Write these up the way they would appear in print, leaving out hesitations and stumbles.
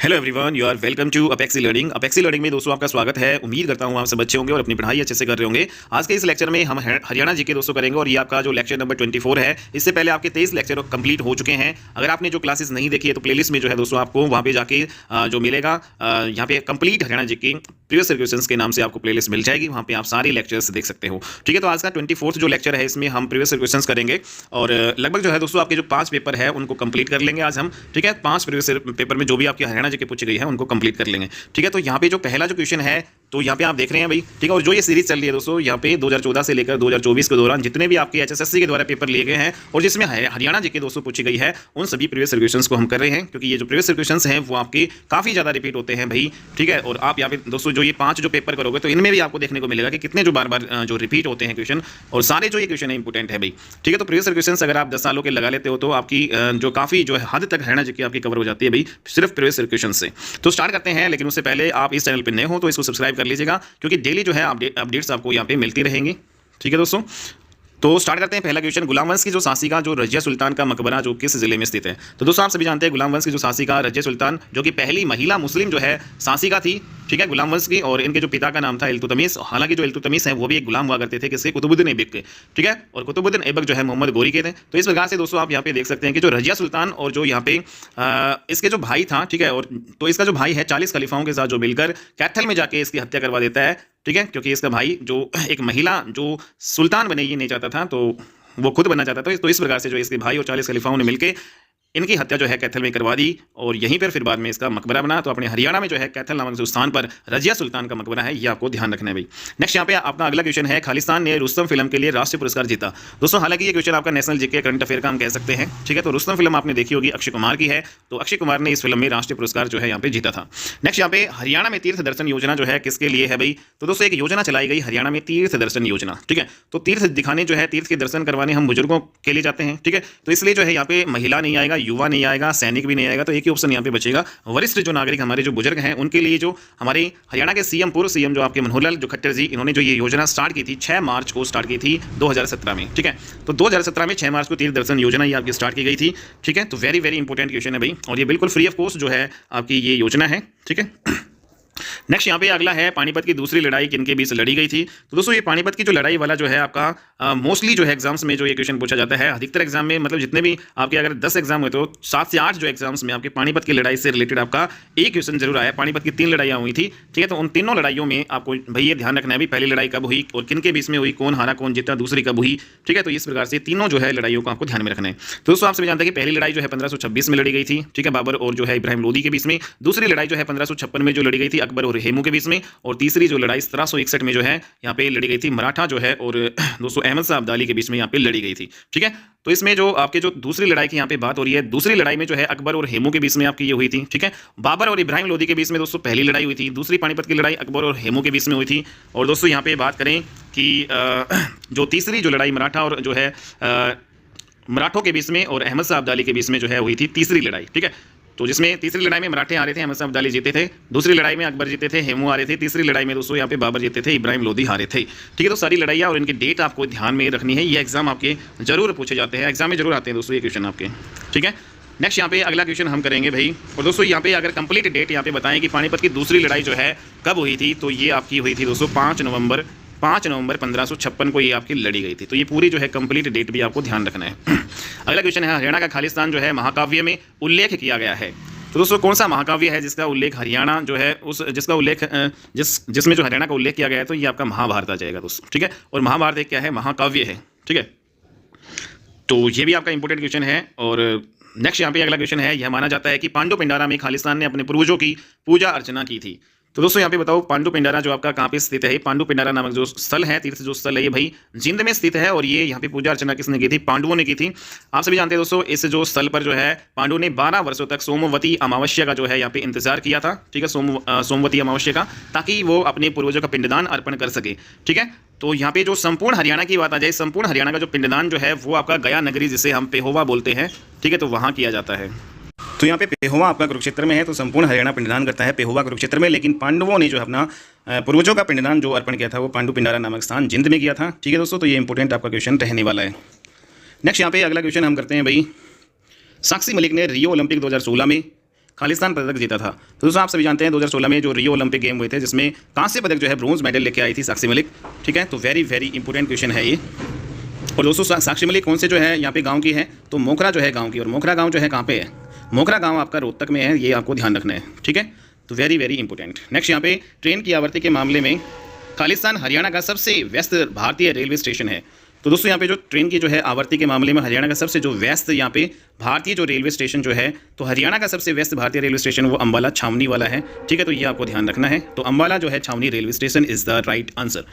Hello everyone, you are welcome to Apexi learning. Apexi learning में दोस्तों आपका स्वागत है। उम्मीद करता हूँ आप सब अच्छे होंगे और अपनी पढ़ाई अच्छे से कर रहे होंगे। आज के इस लेक्चर में हम हरियाणा जी के दोस्तों करेंगे और ये आपका जो लेक्चर नंबर 24 है। इससे पहले आपके 23 लेक्चर कंप्लीट हो चुके हैं। अगर आपने जो क्लासेस नहीं देखी है तो प्लेलिस्ट में जो है दोस्तों आपको वहाँ पे जाके जो मिलेगा यहाँ पे कंप्लीट हरियाणा जी की प्रीवियस क्वेश्चंस के नाम से आपको प्लेलिस्ट मिल जाएगी। वहाँ पे आप सारे लेक्चर्स देख सकते हो। ठीक है, तो आज का 24 जो लेक्चर है इसमें हम प्रीवियस क्वेश्चंस करेंगे और लगभग जो है दोस्तों आपके जो 5 पेपर है उनको कंप्लीट कर लेंगे आज हम। ठीक है, 5 प्रीवियस पेपर में जो भी आपकी हरियाणा जी के पूछी गई है उनको कंप्लीट कर लेंगे। ठीक है, तो यहाँ पे जो पहला जो क्वेश्चन है तो यहाँ पे आप देख रहे हैं भाई। ठीक है, और जो ये सीरीज चल रही है दोस्तों यहाँ पे 2014 से लेकर 2024 के दौरान जितने भी आपके एचएसएससी के द्वारा पेपर लिए गए हैं और जिसमें हरियाणा जी के दोस्तों पूछी गई है उन सभी प्रीवियस क्वेश्चंस को हम कर रहे हैं, क्योंकि ये जो प्रीवियस क्वेश्चंस हैं वो आपके काफी ज्यादा रिपीट होते हैं भाई। ठीक है, और आप यहाँ पे दोस्तों जो ये 5 जो पेपर करोगे तो इनमें भी आपको देखने को मिलेगा कि कितने जो बार बार जो रिपीट होते हैं क्वेश्चन, और सारे जो ये क्वेश्चन है इंपॉर्टेंट है भाई। ठीक है, तो प्रीवियस क्वेश्चन अगर आप 10 सालों के लगा लेते हो तो आपकी जो काफी जो है हद तक हरियाणा जी की आपकी कवर हो जाती है भाई सिर्फ प्रीवियस क्वेश्चन से। तो स्टार्ट करते हैं, लेकिन उससे पहले आप इस चैनल पर नए हो तो इसको सब्सक्राइब कर लीजिएगा, क्योंकि डेली जो है अपडेट्स आपको यहाँ पे मिलती रहेंगी। ठीक है दोस्तों, तो स्टार्ट करते हैं। पहला क्वेश्चन, गुलाम वंश की जो शासी का जो रजिया सुल्तान का मकबरा जो किस जिले में स्थित है। तो दोस्तों आप सभी जानते हैं गुलाम वंश की जो शासी का रजिया सुल्तान जो कि पहली महिला मुस्लिम जो है शासिका थी। ठीक है, गुलाम वंश की, और इनके जो पिता का नाम था इल्तुतमिश। हालांकि जो इल्तुतमिश है वो भी एक गुलाम हुआ करते थे किसके, कुतुबुद्दीन ऐबक के। ठीक है, और कुतुबुद्दीन ऐबक जो है मोहम्मद गोरी के थे। तो इस प्रकार से दोस्तों आप यहाँ पे देख सकते हैं कि जो रजिया सुल्तान और जो यहाँ पे इसके जो भाई था, ठीक है, और तो इसका जो भाई है 40 खलीफाओं के साथ जो मिलकर कैथल में जाके इसकी हत्या करवा देता है। ठीक है, क्योंकि इसका भाई जो एक महिला जो सुल्तान बने ये नहीं चाहता था, तो वो खुद बनना चाहता था। तो इस प्रकार से जो इसके भाई और 40 खलीफाओं ने मिलकर इनकी हत्या जो है कैथल में करवा दी, और यहीं पर फिर बाद में इसका मकबरा बना। तो अपने हरियाणा में जो है कैथल नामक जो स्थान पर रजिया सुल्तान का मकबरा है, ये आपको ध्यान रखना है भाई। नेक्स्ट यहाँ पे अपना अगला क्वेश्चन है, खालिस्तान ने रुस्तम फिल्म के लिए राष्ट्रीय पुरस्कार जीता। दोस्तों हालांकि ये क्वेश्चन आपका नेशनल जीके करंट अफेयर का हम कह सकते हैं। ठीक है, तो रुस्तम फिल्म आपने देखी होगी, अक्षय कुमार की है। तो अक्षय कुमार ने इस फिल्म में राष्ट्रीय पुरस्कार जो है यहाँ पे जीता था। नेक्स्ट यहाँ पे हरियाणा में तीर्थ दर्शन योजना जो है किसके लिए है भाई। तो दोस्तों एक योजना चलाई गई हरियाणा में, तीर्थ दर्शन योजना। ठीक है, तो तीर्थ दिखाने जो है, तीर्थ के दर्शन करवाने हम बुजुर्गों के लिए जाते हैं। ठीक है, तो इसलिए जो है यहाँ पे महिला नहीं आएगा, युवा नहीं आएगा, सैनिक भी नहीं आएगा। तो एक ही ऑप्शन यहाँ पे बचेगा, वरिष्ठ जो नागरिक हमारे जो बुजुर्ग हैं उनके लिए। जो हमारे हरियाणा के सीएम, पूर्व सीएम जो आपके मनोहर लाल जो खट्टर जी, इन्होंने जो ये योजना स्टार्ट की थी 6 मार्च को स्टार्ट की थी 2017 में। ठीक है, तो 2017 में 6 मार्च को तीर्थ दर्शन योजना ये आपकी स्टार्ट की गई थी। ठीक है, तो वेरी वेरी इंपॉर्टेंट क्वेश्चन है भाई, और ये बिल्कुल फ्री ऑफ कॉस्ट जो है आपकी ये योजना है। ठीक है, नेक्स्ट यहाँ पे अगला है, पानीपत की दूसरी लड़ाई किनके बीच लड़ी गई थी। तो दोस्तों ये पानीपत की जो लड़ाई वाला जो है आपका मोस्टली जो है एग्जाम्स में जो ये क्वेश्चन पूछा जाता है। अधिकतर एग्जाम में, मतलब जितने भी आपके अगर 10 एग्जाम हुए तो 7 से 8 जो एग्जाम्स में आपके पानीपत की लड़ाई से रिलेटेड आपका एक क्वेश्चन जरूर आया। पानीपत की 3 लड़ाइयाँ हुई थी। ठीक है, तो उन तीनों लड़ाइयों में आपको भाई ये ध्यान रखना है भी पहली लड़ाई कब हुई और किन के बीच में हुई, कौन हारा कौन जीता, दूसरी कब हुई। ठीक है, तो इस प्रकार से तीनों जो है लड़ाइयों को आपको ध्यान में रखना है। तो दोस्तों आप सभी जानते हैं कि पहली लड़ाई जो है 1526 में लड़ी गई थी। ठीक है, बाबर और जो है इब्राहिम लोदी के बीच में। दूसरी लड़ाई जो है 1556 में जो लड़ी गई थी अकबर और हेमू के बीच में। और तीसरी जो लड़ाई 1761 में जो है यहाँ पे लड़ी गई थी मराठा जो है और दोस्तों अहमद शाह अब्दाली के बीच में यहाँ पे लड़ी गई थी। ठीक है, तो इसमें जो आपके जो दूसरी लड़ाई की यहाँ पे बात हो रही है, दूसरी लड़ाई में जो है अकबर और हेमू के बीच में आपकी ये हुई थी। ठीक है, बाबर और इब्राहिम लोदी के बीच में दोस्तों पहली लड़ाई हुई थी। दूसरी पानीपत की लड़ाई अकबर और हेमू के बीच में हुई थी। और दोस्तों यहाँ पे बात करें कि जो तीसरी जो लड़ाई मराठा और जो है मराठों के बीच में और अहमद शाह अब्दाली के बीच में जो है हुई थी तीसरी लड़ाई। ठीक है, तो जिसमें तीसरी लड़ाई में मराठे आ रहे थे, अहमद शाह अब्दाली जीते थे। दूसरी लड़ाई में अकबर जीते थे, हेमू आ रहे थे। तीसरी लड़ाई में दोस्तों यहाँ पे बाबर जीते थे, इब्राहिम लोदी हारे थे। ठीक है, तो सारी लड़ाइयाँ और इनकी डेट आपको ध्यान में रखनी है। ये एग्जाम आपके जरूर पूछे जाते हैं, एग्जाम में जरूर आते हैं दोस्तों ये क्वेश्चन आपके। ठीक है, नेक्स्ट यहाँ पे अगला क्वेश्चन हम करेंगे भाई। और दोस्तों यहाँ पे अगर कंप्लीट डेट यहाँ पे बताएं कि पानीपत की दूसरी लड़ाई जो है कब हुई थी, तो ये आपकी हुई थी दोस्तों 5 नवंबर 1556 को ये आपकी लड़ी गई थी। तो ये पूरी जो है कंप्लीट डेट भी आपको ध्यान रखना है। अगला क्वेश्चन है, हरियाणा का खालिस्तान जो है महाकाव्य में उल्लेख किया गया है। तो दोस्तों कौन सा महाकाव्य है जिसका उल्लेख हरियाणा जो है उस जिसका उल्लेख जिसमें जो हरियाणा का उल्लेख किया गया है, तो ये आपका महाभारत आ जाएगा दोस्तों। ठीक है, और महाभारत एक क्या है, महाकाव्य है। ठीक है, तो ये भी आपका इंपॉर्टेंट क्वेश्चन है। और नेक्स्ट यहाँ पे अगला क्वेश्चन है, यह माना जाता है कि पांडु पिंडारा में खालिस्तान ने अपने पूर्वजों की पूजा अर्चना की थी। तो दोस्तों यहाँ पे बताओ पांडु पिंडारा जो आपका कहाँ पे स्थित है। पांडु पिंडारा नामक जो स्थल है, तीर्थ जो स्थल है, ये भाई जिंद में स्थित है। और ये यहाँ पे पूजा अर्चना किसने की थी, पांडवों ने की थी। आप सभी जानते हैं दोस्तों इस जो स्थल पर जो है पांडु ने 12 वर्षों तक सोमवती अमावस्या का जो है यहाँ पे इंतजार किया था। ठीक है, सोमवती अमावस्या का, ताकि वो अपने पूर्वजों का पिंडदान अर्पण कर सके। ठीक है, तो यहाँ पे जो संपूर्ण हरियाणा की बात आ जाए, संपूर्ण हरियाणा का जो पिंडदान जो है वो आपका गया नगरी, जिसे हम पेहोवा बोलते हैं। ठीक है, तो वहाँ किया जाता है। तो यहाँ पे पेहोवा आपका कुरुक्षेत्र में है, तो संपूर्ण हरियाणा पिंडदान करता है पेहोवा कुरुक्षेत्र में। लेकिन पांडवों ने जो अपना पूर्वजों का पिंडदान जो अर्पण किया था वो पांडु पिंडारा नामक स्थान जिंद में किया था। ठीक है दोस्तों, तो ये इंपॉर्टेंट आपका क्वेश्चन रहने वाला है। नेक्स्ट यहाँ पे अगला क्वेश्चन हम करते हैं भाई, साक्षी मलिक ने रियो ओलंपिक 2016 में खालिस्तान पदक जीता था। तो दोस्तों आप सभी जानते हैं 2016 में जो रियो ओलंपिक गेम हुए थे जिसमें कांस्य पदक जो है ब्रोंज मेडल लेके आई थी साक्षी मलिक। ठीक है, तो वेरी वेरी इंपॉर्टेंट क्वेश्चन है ये। और दोस्तों साक्षी मलिक कौन से जो है यहाँ पे गाँव की है, तो मोखरा जो है गाँव की, और मोखरा गाँव जो है कहाँ पे है, मोखरा गाँव आपका रोहतक में है, ये आपको ध्यान रखना है। ठीक है, तो वेरी वेरी इंपॉर्टेंट। नेक्स्ट यहाँ पे ट्रेन की आवर्ती के मामले में खालिस्तान हरियाणा का सबसे व्यस्त भारतीय रेलवे स्टेशन है। तो दोस्तों यहाँ पे जो ट्रेन की जो है आवर्ती के मामले में हरियाणा का सबसे जो व्यस्त यहाँ पे भारतीय जो रेलवे स्टेशन जो है, तो हरियाणा का सबसे व्यस्त भारतीय रेलवे स्टेशन वो अंबाला छावनी वाला है। ठीक है, तो ये आपको ध्यान रखना है। तो अंबाला जो है छावनी railway station is the right answer.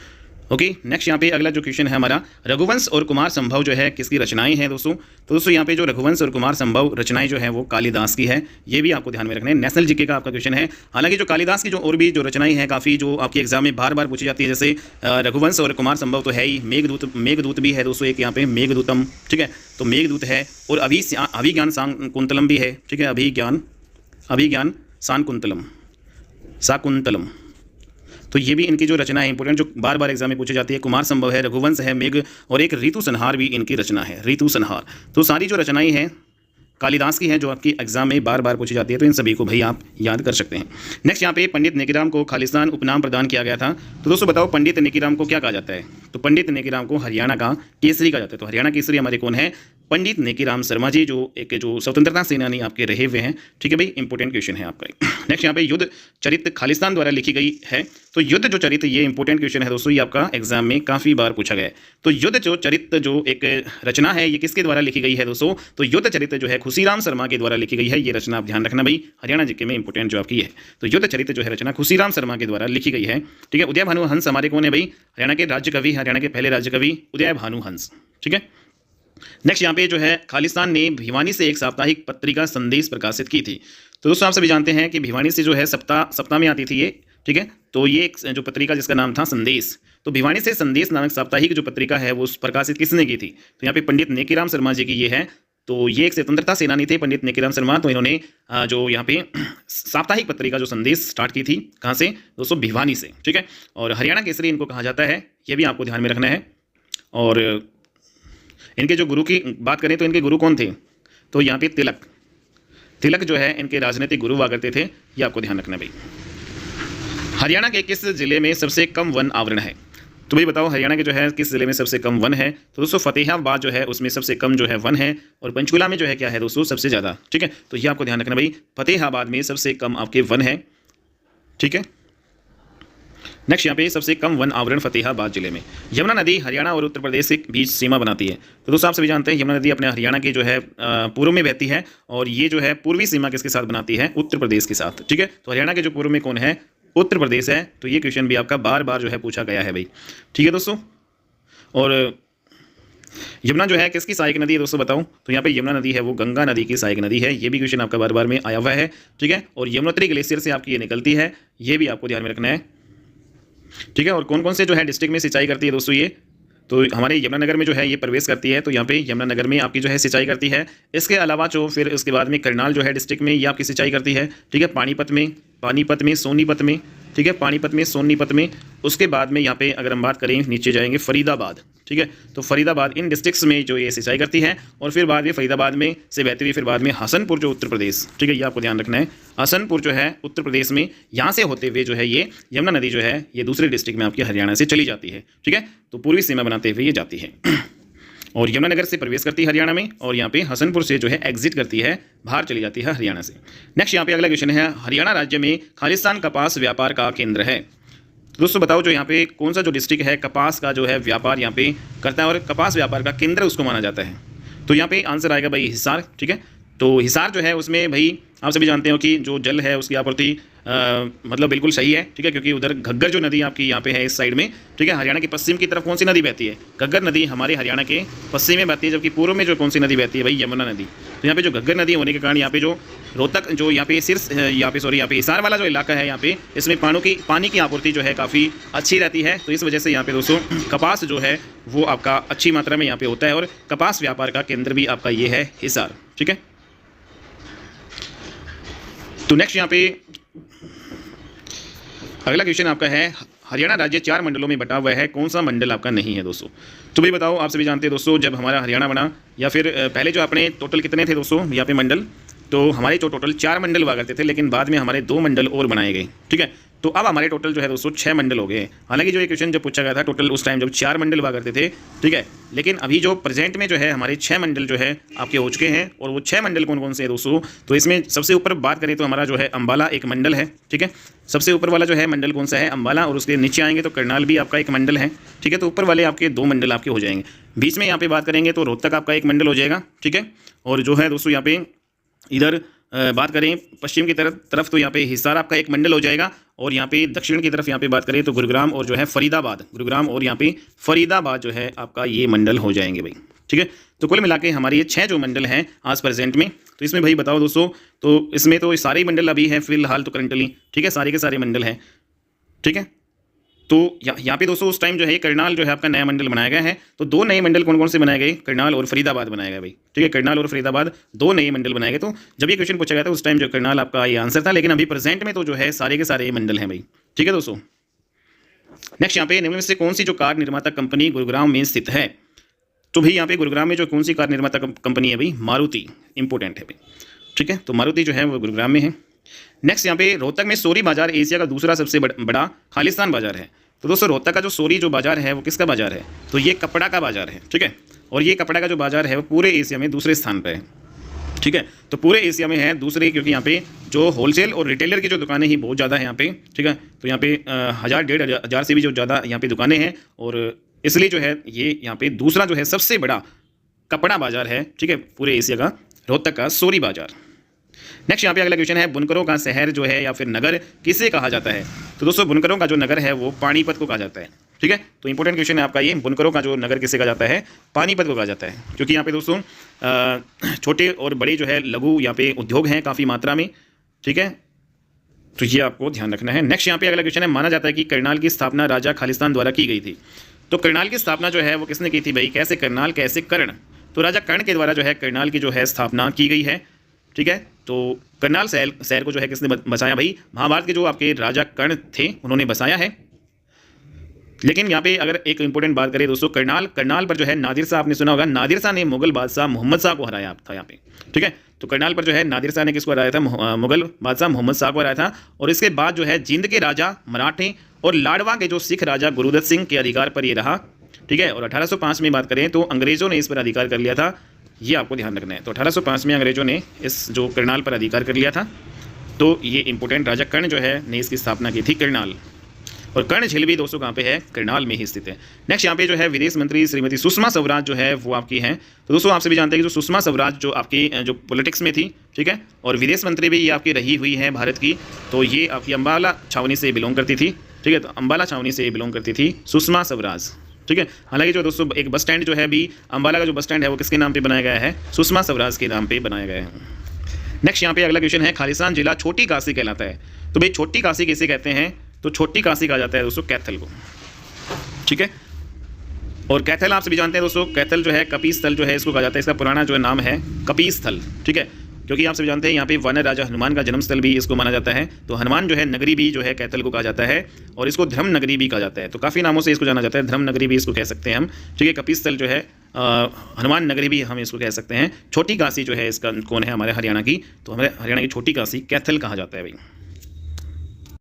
Okay, next यहाँ पे अगला जो क्वेश्चन है हमारा, रघुवंश और कुमार संभव जो है किसकी रचनाएं हैं दोस्तों। तो दोस्तों यहाँ पे जो रघुवंश और कुमार संभव रचनाएं जो है वो कालिदास की है, ये भी आपको ध्यान में रखना है। नेशनल जीके का आपका क्वेश्चन है। हालांकि जो कालिदास की जो और भी जो रचनाएं हैं काफ़ी जो आपके एग्जाम में बार बार पूछी जाती है, जैसे रघुवंश और कुमार संभव तो है ही, मेघदूत भी है दोस्तों एक यहाँ पे मेघदूतम। ठीक है, तो मेघदूत है, और अभिज्ञान शाकुंतलम भी है। ठीक है, अभिज्ञान शाकुंतलम। तो ये भी इनकी जो रचना है इंपॉर्टेंट, जो बार बार एग्जाम में पूछी जाती है। कुमार संभव है, रघुवंश है, मेघ, और एक ऋतु संहार भी इनकी रचना है, ऋतु संहार। तो सारी जो रचनाएं हैं कालिदास की हैं जो आपकी एग्जाम में बार बार पूछी जाती है, तो इन सभी को भाई आप याद कर सकते हैं। नेक्स्ट यहाँ पे पंडित नेकीराम को खालिस्तान उपनाम प्रदान किया गया था। तो दोस्तों बताओ पंडित नेकीराम को क्या कहा जाता है, तो पंडित नेकीराम को हरियाणा का केसरी कहा जाता है। तो हरियाणा केसरी हमारे कौन है, पंडित नेकीराम शर्मा जी, जो एक जो स्वतंत्रता सेनानी आपके रहे हुए हैं। ठीक है भाई, इंपॉर्टेंट क्वेश्चन है आपका। नेक्स्ट यहाँ पे युद्ध चरित्र खालिस्तान द्वारा लिखी गई है। तो युद्ध जो चरित्र, ये इंपॉर्टेंट क्वेश्चन है दोस्तों, ये आपका एग्जाम में काफ़ी बार पूछा गया है। तो युद्ध जो चरित्र जो एक रचना है ये किसके द्वारा लिखी गई है दोस्तों, तो युद्ध चरित्र जो है खुशीराम शर्मा के द्वारा लिखी गई है। ये रचना आप ध्यान रखना भाई, हरियाणा जीके में इंपॉर्टेंट जो आपकी है। तो युद्ध चरित्र जो है रचना खुशीराम शर्मा के द्वारा लिखी गई है। ठीक है, उदय भानु हंस हमारे कौन है भाई, हरियाणा के राज्य कवि, हरियाणा के पहले राज्य कवि उदय भानु हंस। ठीक है, नेक्स्ट यहाँ पे जो है खालिस्तान ने भिवानी से एक साप्ताहिक पत्रिका संदेश प्रकाशित की थी। तो दोस्तों आप सभी जानते हैं कि भिवानी से जो है सप्ताह में आती थी ये। ठीक है, तो ये एक जो पत्रिका जिसका नाम था संदेश, तो भिवानी से संदेश नामक साप्ताहिक जो पत्रिका है वो प्रकाशित किसने की थी, तो यहाँ पे पंडित नेकीराम शर्मा जी की ये है। तो ये एक स्वतंत्रता सेनानी थे पंडित नेकीराम शर्मा। तो इन्होंने जो यहाँ पे साप्ताहिक पत्रिका जो संदेश स्टार्ट की थी, कहाँ से दोस्तों, भिवानी से। ठीक है, और हरियाणा केसरी इनको कहा जाता है, ये भी आपको ध्यान में रखना है। और इनके जो गुरु की बात करें तो इनके गुरु कौन थे, तो यहाँ पे तिलक जो है इनके राजनीतिक गुरु हुआ करते थे, ये आपको ध्यान रखना भाई। हरियाणा के किस जिले में सबसे कम वन आवरण है, तो भाई बताओ हरियाणा के जो है किस जिले में सबसे कम वन है, तो दोस्तों फतेहाबाद जो है उसमें सबसे कम जो है वन है, और पंचकुला में जो है क्या है दोस्तों, सबसे ज़्यादा। ठीक है, तो ये आपको ध्यान रखना भाई, फतेहाबाद में सबसे कम आपके वन है। ठीक है, नेक्स्ट यहाँ पे सबसे कम वन आवरण फतेहाबाद जिले में। यमुना नदी हरियाणा और उत्तर प्रदेश के बीच सीमा बनाती है। तो दोस्तों आप सभी जानते हैं यमुना नदी अपने हरियाणा की जो है पूर्व में बहती है, और ये जो है पूर्वी सीमा किसके साथ बनाती है, उत्तर प्रदेश के साथ। ठीक है, तो हरियाणा के जो पूर्व में कौन है, उत्तर प्रदेश है। तो ये क्वेश्चन भी आपका बार बार जो है पूछा गया है भाई। ठीक है दोस्तों, और यमुना जो है किसकी सहायक नदी है दोस्तों बताऊं, तो यहाँ पे यमुना नदी है वो गंगा नदी की सहायक नदी है। ये भी क्वेश्चन आपका बार बार में आया हुआ है। ठीक है, और यमुनोत्री ग्लेशियर से आपकी ये निकलती है, ये भी आपको ध्यान में रखना है। ठीक है, और कौन कौन से जो है डिस्ट्रिक्ट में सिंचाई करती है दोस्तों ये, तो हमारे यमुनानगर में जो है ये प्रवेश करती है। तो यहाँ पे यमुनानगर में आपकी जो है सिंचाई करती है। इसके अलावा जो फिर उसके बाद में करनाल जो है डिस्ट्रिक्ट में ये आपकी सिंचाई करती है। ठीक है, पानीपत में सोनीपत में। ठीक है, पानीपत में सोनीपत में। उसके बाद में यहाँ पे अगर हम बात करें नीचे जाएंगे फरीदाबाद। ठीक है, तो फरीदाबाद इन डिस्ट्रिक्ट्स में जो ये सिंचाई करती है, और फिर बाद में फरीदाबाद में से बहती हुई फिर बाद में हसनपुर जो उत्तर प्रदेश। ठीक है, ये आपको ध्यान रखना है, हसनपुर जो है उत्तर प्रदेश में, यहाँ से होते हुए जो है ये यमुना नदी जो है ये दूसरे डिस्ट्रिक्ट में आपकी हरियाणा से चली जाती है। ठीक है, तो पूर्वी सीमा बनाते हुए ये जाती है और यमुनानगर से प्रवेश करती है हरियाणा में, और यहाँ पे हसनपुर से जो है एग्जिट करती है, बाहर चली जाती है हरियाणा से। नेक्स्ट यहाँ पे अगला क्वेश्चन है, हरियाणा राज्य में खालिस्तान कपास व्यापार का केंद्र है। दोस्तों बताओ जो यहाँ पे कौन सा जो डिस्ट्रिक्ट है कपास का जो है व्यापार यहाँ पे करता है, और कपास व्यापार का केंद्र उसको माना जाता है। तो यहाँ पे आंसर आएगा भाई हिसार। ठीक है, तो हिसार जो है उसमें भाई आप सभी जानते हो कि जो जल है उसकी आपूर्ति मतलब बिल्कुल सही है। ठीक है, क्योंकि उधर घग्गर जो नदी आपकी यहाँ पे है इस साइड में। ठीक है, हरियाणा के पश्चिम की तरफ कौन सी नदी बहती है, घग्गर नदी हमारे हरियाणा के पश्चिम में बहती है, जबकि पूर्व में जो कौन सी नदी बहती है भाई, यमुना नदी। तो यहाँ पे जो घग्गर नदी होने के कारण यहाँ पे जो रोहतक जो यहाँ पे यहाँ पे हिसार वाला जो इलाका है यहाँ पे, इसमें पानी की आपूर्ति जो है काफ़ी अच्छी रहती है। तो इस वजह से यहाँ पे दोस्तों कपास जो है वो आपका अच्छी मात्रा में यहाँ पे होता है, और कपास व्यापार का केंद्र भी आपका ये है हिसार। ठीक है, तो नेक्स्ट यहाँ पे अगला क्वेश्चन आपका है, हरियाणा राज्य 4 मंडलों में बटा हुआ है, कौन सा मंडल आपका नहीं है दोस्तों। तो भाई बताओ, आप सभी जानते हैं दोस्तों जब हमारा हरियाणा बना, या फिर पहले जो अपने टोटल कितने थे दोस्तों यहाँ पे मंडल, तो हमारे जो टोटल 4 मंडल हुआ करते थे, लेकिन बाद में हमारे 2 मंडल और बनाए गए। ठीक है, तो अब हमारे टोटल जो है दोस्तों 6 मंडल हो गए हैं। हालांकि जो ये क्वेश्चन जब पूछा गया था टोटल उस टाइम जब 4 मंडल हुआ करते थे, ठीक है, लेकिन अभी जो प्रेजेंट में जो है हमारे 6 मंडल जो है आपके हो चुके हैं। और वो 6 मंडल कौन कौन से हैं दोस्तों? तो इसमें सबसे ऊपर बात करें तो हमारा जो है अम्बाला एक मंडल है। ठीक है, सबसे ऊपर वाला जो है मंडल कौन सा है? अम्बाला। और उसके नीचे आएंगे तो करनाल भी आपका एक मंडल है। ठीक है, तो ऊपर वाले आपके 2 मंडल आपके हो जाएंगे। बीच में यहाँ पे बात करेंगे तो रोहतक आपका एक मंडल हो जाएगा। ठीक है, और जो है दोस्तों यहाँ पे इधर बात करें पश्चिम की तरफ तो यहाँ पे हिसार आपका एक मंडल हो जाएगा। और यहाँ पे दक्षिण की तरफ यहाँ पे बात करें तो गुरुग्राम और जो है फरीदाबाद, गुरुग्राम और यहाँ पे फरीदाबाद जो है आपका ये मंडल हो जाएंगे भाई। ठीक है, तो कुल मिला के हमारे ये 6 जो मंडल हैं आज प्रेजेंट में, तो इसमें भाई बताओ दोस्तों, तो इसमें तो सारे ही मंडल अभी हैं फिलहाल तो करंटली। ठीक है, सारे के सारे मंडल हैं। ठीक है, तो यहाँ पे दोस्तों उस टाइम जो है करनाल जो है आपका नया मंडल बनाया गया है। तो 2 नए मंडल कौन कौन से बनाए गए? करनाल और फरीदाबाद बनाया गया भाई। ठीक है, करनाल और फरीदाबाद 2 नए मंडल बनाए गए। तो जब ये क्वेश्चन पूछा गया था उस टाइम जो करनाल आपका ये आंसर था, लेकिन अभी प्रेजेंट में तो जो है सारे के सारे मंडल हैं भाई। ठीक है दोस्तों, नेक्स्ट यहाँ पे निम्न में से कौन सी जो कार निर्माता कंपनी गुरुग्राम में स्थित है? तो भाई यहाँ पे गुरुग्राम में जो कौन सी कार निर्माता कंपनी है भाई? मारुति। इंपॉर्टेंट है भाई। ठीक है, तो मारुति जो है वो गुरुग्राम में है। नेक्स्ट यहाँ पे रोहतक में सोरी बाजार एशिया का दूसरा सबसे बड़ा खालिस्तान बाजार है। तो दोस्तों रोहतक का जो सोरी जो बाजार है वो किसका बाजार है? तो ये कपड़ा का बाजार है। ठीक है, और ये कपड़ा का जो बाजार है वो पूरे एशिया में दूसरे स्थान पर है। ठीक है, तो पूरे एशिया में है दूसरे, क्योंकि यहाँ पे जो होलसेल और रिटेलर की जो दुकानें ही बहुत ज़्यादा है यहाँ पे। ठीक है, तो यहाँ पे 1000-1500 से भी जो ज़्यादा यहाँ पे दुकानें हैं, और इसलिए जो है ये यहाँ पे दूसरा जो है सबसे बड़ा कपड़ा बाजार है। ठीक है, पूरे एशिया का रोहतक का सोरी बाजार। नेक्स्ट यहाँ पे अगला क्वेश्चन है, बुनकरों का शहर जो है या फिर नगर किसे कहा जाता है? तो दोस्तों बुनकरों का जो नगर है वो पानीपत को कहा जाता है। ठीक है, तो इंपॉर्टेंट क्वेश्चन है आपका ये, बुनकरों का जो नगर किसे कहा जाता है? पानीपत को कहा जाता है। क्योंकि यहाँ पे दोस्तों छोटे और बड़े जो है लघु यहाँ पे उद्योग हैं काफ़ी मात्रा में। ठीक है, तो ये आपको ध्यान रखना है। नेक्स्ट यहाँ पे अगला क्वेश्चन है, माना जाता है कि करनाल की स्थापना राजा खालिस्तान द्वारा की गई थी। तो करनाल की स्थापना जो है वो किसने की थी भाई? कैसे करनाल कैसे कर्ण? तो राजा कर्ण के द्वारा जो है करनाल की जो है स्थापना की गई है। ठीक है, तो करनाल शहर को जो है किसने बसाया भाई? महाभारत के जो आपके राजा कर्ण थे उन्होंने बसाया है। लेकिन यहाँ पे अगर एक इंपॉर्टेंट बात करें दोस्तों, करनाल पर जो है नादिर शाह, आपने सुना होगा, नादिर शाह ने मुगल बादशाह मोहम्मद शाह को हराया था यहाँ पे। ठीक है, तो करनाल पर जो है नादिर शाह ने किसको हराया था? मुगल बादशाह मोहम्मद शाह को हराया था। और इसके बाद जो है जींद के राजा मराठे और लाडवा के जो सिख राजा गुरुदत्त सिंह के अधिकार पर ये रहा। ठीक है, और 1805 में बात करें तो अंग्रेजों ने इस पर अधिकार कर लिया था। ये आपको ध्यान रखना है। तो 1805 में अंग्रेजों ने इस जो करनाल पर अधिकार कर लिया था। तो ये इंपॉर्टेंट, राजा कर्ण जो है ने इसकी स्थापना की थी करनाल। और कर्ण झील भी दोस्तों कहाँ पे है? करनाल में ही स्थित है। नेक्स्ट यहाँ पे जो है विदेश मंत्री श्रीमती सुषमा स्वराज जो है वो आपकी हैं। तो दोस्तों आपसे भी जानते हैं कि जो सुषमा स्वराज जो आपकी जो पॉलिटिक्स में थी, ठीक है, और विदेश मंत्री भी ये आपकी रही हुई है भारत की। तो ये आपकी अम्बाला छावनी से बिलोंग करती थी। ठीक है, तो अम्बाला छावनी से बिलोंग करती थी सुषमा स्वराज। ठीक है, हालांकि जो दोस्तों एक बस स्टैंड जो है अभी अम्बाला का जो बस स्टैंड है वो किसके नाम पे बनाया गया है? सुषमा स्वराज के नाम पे बनाया गया है। नेक्स्ट यहाँ पे अगला क्वेश्चन है, खालिस्तान जिला छोटी काशी कहलाता है। तो भाई छोटी काशी किसे कहते हैं? तो छोटी काशी कहा जाता है दोस्तों कैथल को। ठीक है, और कैथल आप सभी जानते हैं दोस्तों, कैथल जो है कपीस स्थल जो है इसको कहा जाता है। इसका पुराना जो नाम है कपीस स्थल। ठीक है, क्योंकि आप सभी जानते हैं यहाँ पे वानर राजा हनुमान का जन्म स्थल भी इसको माना जाता है। तो हनुमान जो है नगरी भी जो है कैथल को कहा जाता है, और इसको धर्म नगरी भी कहा जाता है। तो काफ़ी नामों से इसको जाना जाता है, धर्म नगरी भी इसको कह सकते हैं हम। ठीक है, कपीस स्थल जो है हनुमान नगरी भी हम इसको कह सकते हैं। छोटी काशी जो है इसका कौन है? हमारे हरियाणा की। तो हमारे हरियाणा की छोटी काशी कैथल कहा जाता है भाई।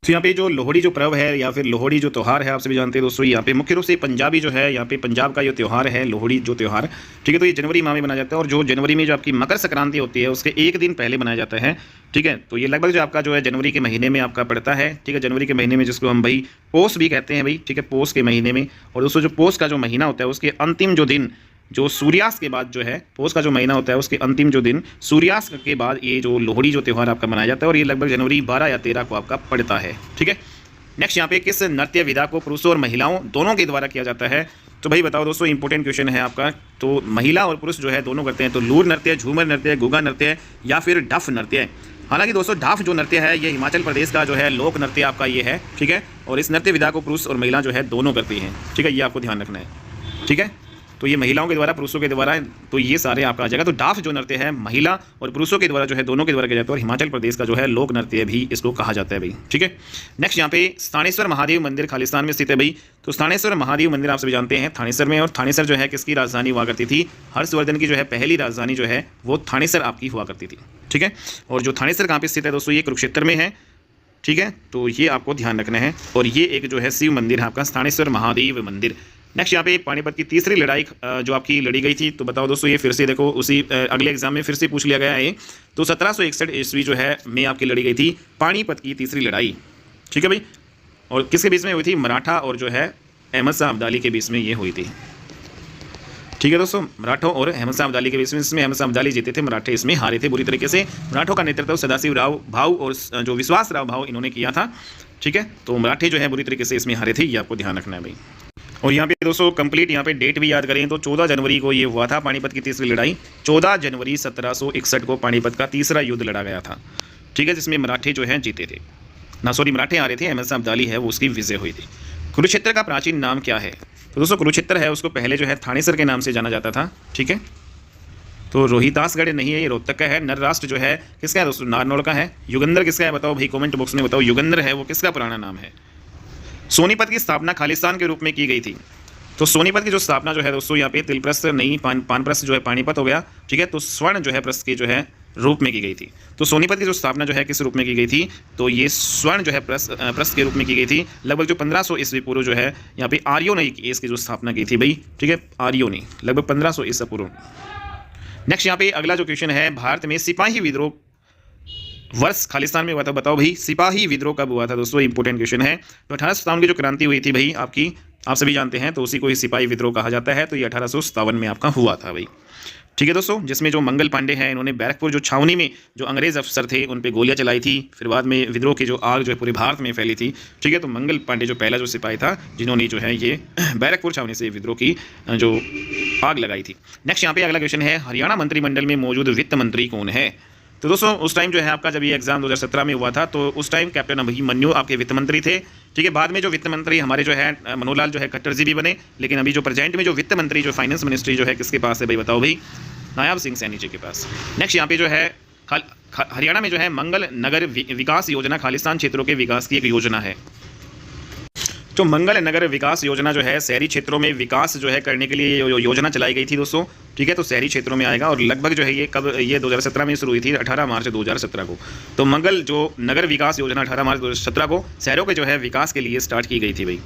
तो यहाँ पे जो लोहड़ी जो पर्व है या फिर लोहड़ी जो त्यौहार है आप सभी जानते हैं दोस्तों, यहाँ पे मुख्य रूप से पंजाबी जो है, यहाँ पे पंजाब का जो त्यौहार है लोहड़ी जो त्यौहार, ठीक है, तो ये जनवरी माह में मनाया जाता है। और जो जनवरी में जो आपकी मकर संक्रांति होती है उसके 1 दिन पहले मनाया जाता है। ठीक है, तो ये लगभग जो आपका जो है जनवरी के महीने में आपका पड़ता है। ठीक है, जनवरी के महीने में जिसको हम भाई पोष भी कहते हैं भाई। ठीक है, पोष के महीने में। और दोस्तों जो पोष का जो महीना होता है उसके अंतिम जो दिन, जो सूर्यास्त के बाद जो है पोष का जो महीना होता है उसके अंतिम जो दिन सूर्यास्त के बाद ये जो लोहड़ी जो त्यौहार आपका मनाया जाता है। और ये लगभग जनवरी 12 या 13 को आपका पड़ता है। ठीक है, नेक्स्ट यहाँ पे किस नृत्य विधा को पुरुषों और महिलाओं दोनों के द्वारा किया जाता है? तो भाई बताओ दोस्तों, इंपॉर्टेंट क्वेश्चन है आपका। तो महिला और पुरुष जो है दोनों करते हैं। तो लूर नृत्य, झूमर नृत्य, गुगा नृत्य या फिर डफ नृत्य। हालांकि दोस्तों डाफ जो नृत्य है ये हिमाचल प्रदेश का जो है लोक नृत्य आपका ये है। ठीक है, और इस नृत्य विधा को पुरुष और महिला जो है दोनों करती हैं। ठीक है, ये आपको ध्यान रखना है। ठीक है, तो ये महिलाओं के द्वारा, पुरुषों के द्वारा, तो ये सारे आपका आ जाएगा। तो डाफ जो नृत्य है महिला और पुरुषों के द्वारा जो है, दोनों के द्वारा किया जाता है, और हिमाचल प्रदेश का जो है लोक नृत्य भी इसको कहा जाता है भाई। ठीक है, नेक्स्ट यहाँ पे स्थानेश्वर महादेव मंदिर खालिस्तान में स्थित है भाई। तो स्थानेश्वर महादेव मंदिर आप सभी जानते हैं थानेसर में, और थानेसर जो है किसकी राजधानी हुआ करती थी? हर्षवर्धन की जो है पहली राजधानी जो है वो थानेसर आपकी हुआ करती थी। ठीक है, और जो थानेसर कहाँ पे स्थित है दोस्तों? ये कुरुक्षेत्र में है। ठीक है, तो ये आपको ध्यान रखना है। और ये एक जो है शिव मंदिर है आपका, स्थानेश्वर महादेव मंदिर। नेक्स्ट यहाँ पे पानीपत की तीसरी लड़ाई जो आपकी लड़ी गई थी, तो बताओ दोस्तों, ये फिर से देखो उसी अगले एग्जाम में फिर से पूछ लिया गया है। तो 1761 ईस्वी जो है में आपकी लड़ी गई थी पानीपत की तीसरी लड़ाई। ठीक है भाई, और किसके बीच में हुई थी? मराठा और जो है अहमद शाह अब्दाली के बीच में ये हुई थी। ठीक है दोस्तों, मराठों और अहमद शाह अब्दाली के बीच में, इसमें अहमद शाह अब्दाली जीते थे, मराठे इसमें हारे थे बुरी तरीके से। मराठों का नेतृत्व सदाशिव राव भाऊ और जो विश्वास राव भाऊ इन्होंने किया था। ठीक है, तो मराठे जो है बुरी तरीके से इसमें हारे थे, ये आपको ध्यान रखना है भाई। और यहाँ पे दोस्तों कंप्लीट यहाँ पे डेट भी याद करें तो 14 जनवरी को ये हुआ था पानीपत की तीसरी लड़ाई। 14 जनवरी 1761 को पानीपत का तीसरा युद्ध लड़ा गया था। ठीक है, जिसमें मराठे जो है जीते थे, ना सॉरी मराठे हारे थे, अहमद शाह अब्दाली है वो उसकी विजय हुई थी। कुरुक्षेत्र का प्राचीन नाम क्या है? तो दोस्तों कुरुक्षेत्र है उसको पहले जो है थानेसर के नाम से जाना जाता था। ठीक है, तो रोहितासगढ़ नहीं है, ये रोहतक का है। नर राष्ट्र जो है किसका है दोस्तों? नारनौल का है। युगंधर किसका है बताओ भाई, कमेंट बॉक्स में बताओ। युगंधर है वो किसका पुराना नाम है? सोनीपत की स्थापना खालिस्तान के रूप में की गई थी। तो सोनीपत की जो स्थापना जो है दोस्तों, यहाँ पे तिलप्रस्थ नहीं पानप्रस्थ जो है पानीपत हो गया। ठीक है, तो स्वर्ण जो है प्रस्थ की जो है रूप में की गई थी। तो सोनीपत की जो स्थापना जो है किस रूप में की गई थी? तो ये स्वर्ण जो है प्रस्थ के रूप में की गई थी। लगभग जो 1500 ईस्वी पूर्व जो है यहाँ पे आर्यों ने इसकी जो स्थापना की थी भाई। ठीक है, आर्यों ने लगभग 1500 ईस्वी पूर्व। नेक्स्ट यहाँ पे अगला जो क्वेश्चन है, भारत में सिपाही विद्रोह वर्ष खालिस्तान में हुआ था, बताओ भाई सिपाही विद्रोह कब हुआ था दोस्तों? इंपोर्टेंट क्वेश्चन है। तो 1857 की जो क्रांति हुई थी भाई आपकी, आप सभी जानते हैं, तो उसी को ही सिपाही विद्रोह कहा जाता है। तो ये 1857 में आपका हुआ था भाई। ठीक है दोस्तों, जिसमें जो मंगल पांडे हैं इन्होंने बैरकपुर जो छावनी में जो अंग्रेज अफसर थे उन पे गोलियां चलाई थी। फिर बाद में विद्रोह की जो आग जो है पूरे भारत में फैली थी। ठीक है, तो मंगल पांडे जो पहला जो सिपाही था जिन्होंने जो है ये बैरकपुर छावनी से विद्रोह की जो आग लगाई थी। नेक्स्ट यहाँ पे अगला क्वेश्चन है, हरियाणा मंत्रिमंडल में मौजूद वित्त मंत्री कौन है? तो दोस्तों उस टाइम जो है आपका जब ये एग्जाम 2017 में हुआ था तो उस टाइम कैप्टन अभिमन्यु आपके वित्त मंत्री थे। ठीक है, बाद में जो वित्त मंत्री हमारे जो है मनोहर लाल जो है खट्टर जी भी बने, लेकिन अभी जो प्रेजेंट में जो वित्त मंत्री जो फाइनेंस मिनिस्ट्री जो है किसके पास है भाई बताओ भाई? नायाब सिंह सैनी जी के पास। नेक्स्ट यहाँ पे जो है हरियाणा में जो है मंगल नगर विकास योजना खालिस्तान क्षेत्रों के विकास की एक योजना है। तो मंगल नगर विकास योजना जो है शहरी क्षेत्रों में विकास जो है करने के लिए योजना चलाई गई थी दोस्तों। ठीक है, तो शहरी क्षेत्रों में आएगा, और लगभग जो है ये कब, ये 2017 में शुरू हुई थी 18 मार्च 2017 को। तो मंगल जो नगर विकास योजना 18 मार्च 2017 को शहरों के जो है विकास के लिए स्टार्ट की गई थी भाई।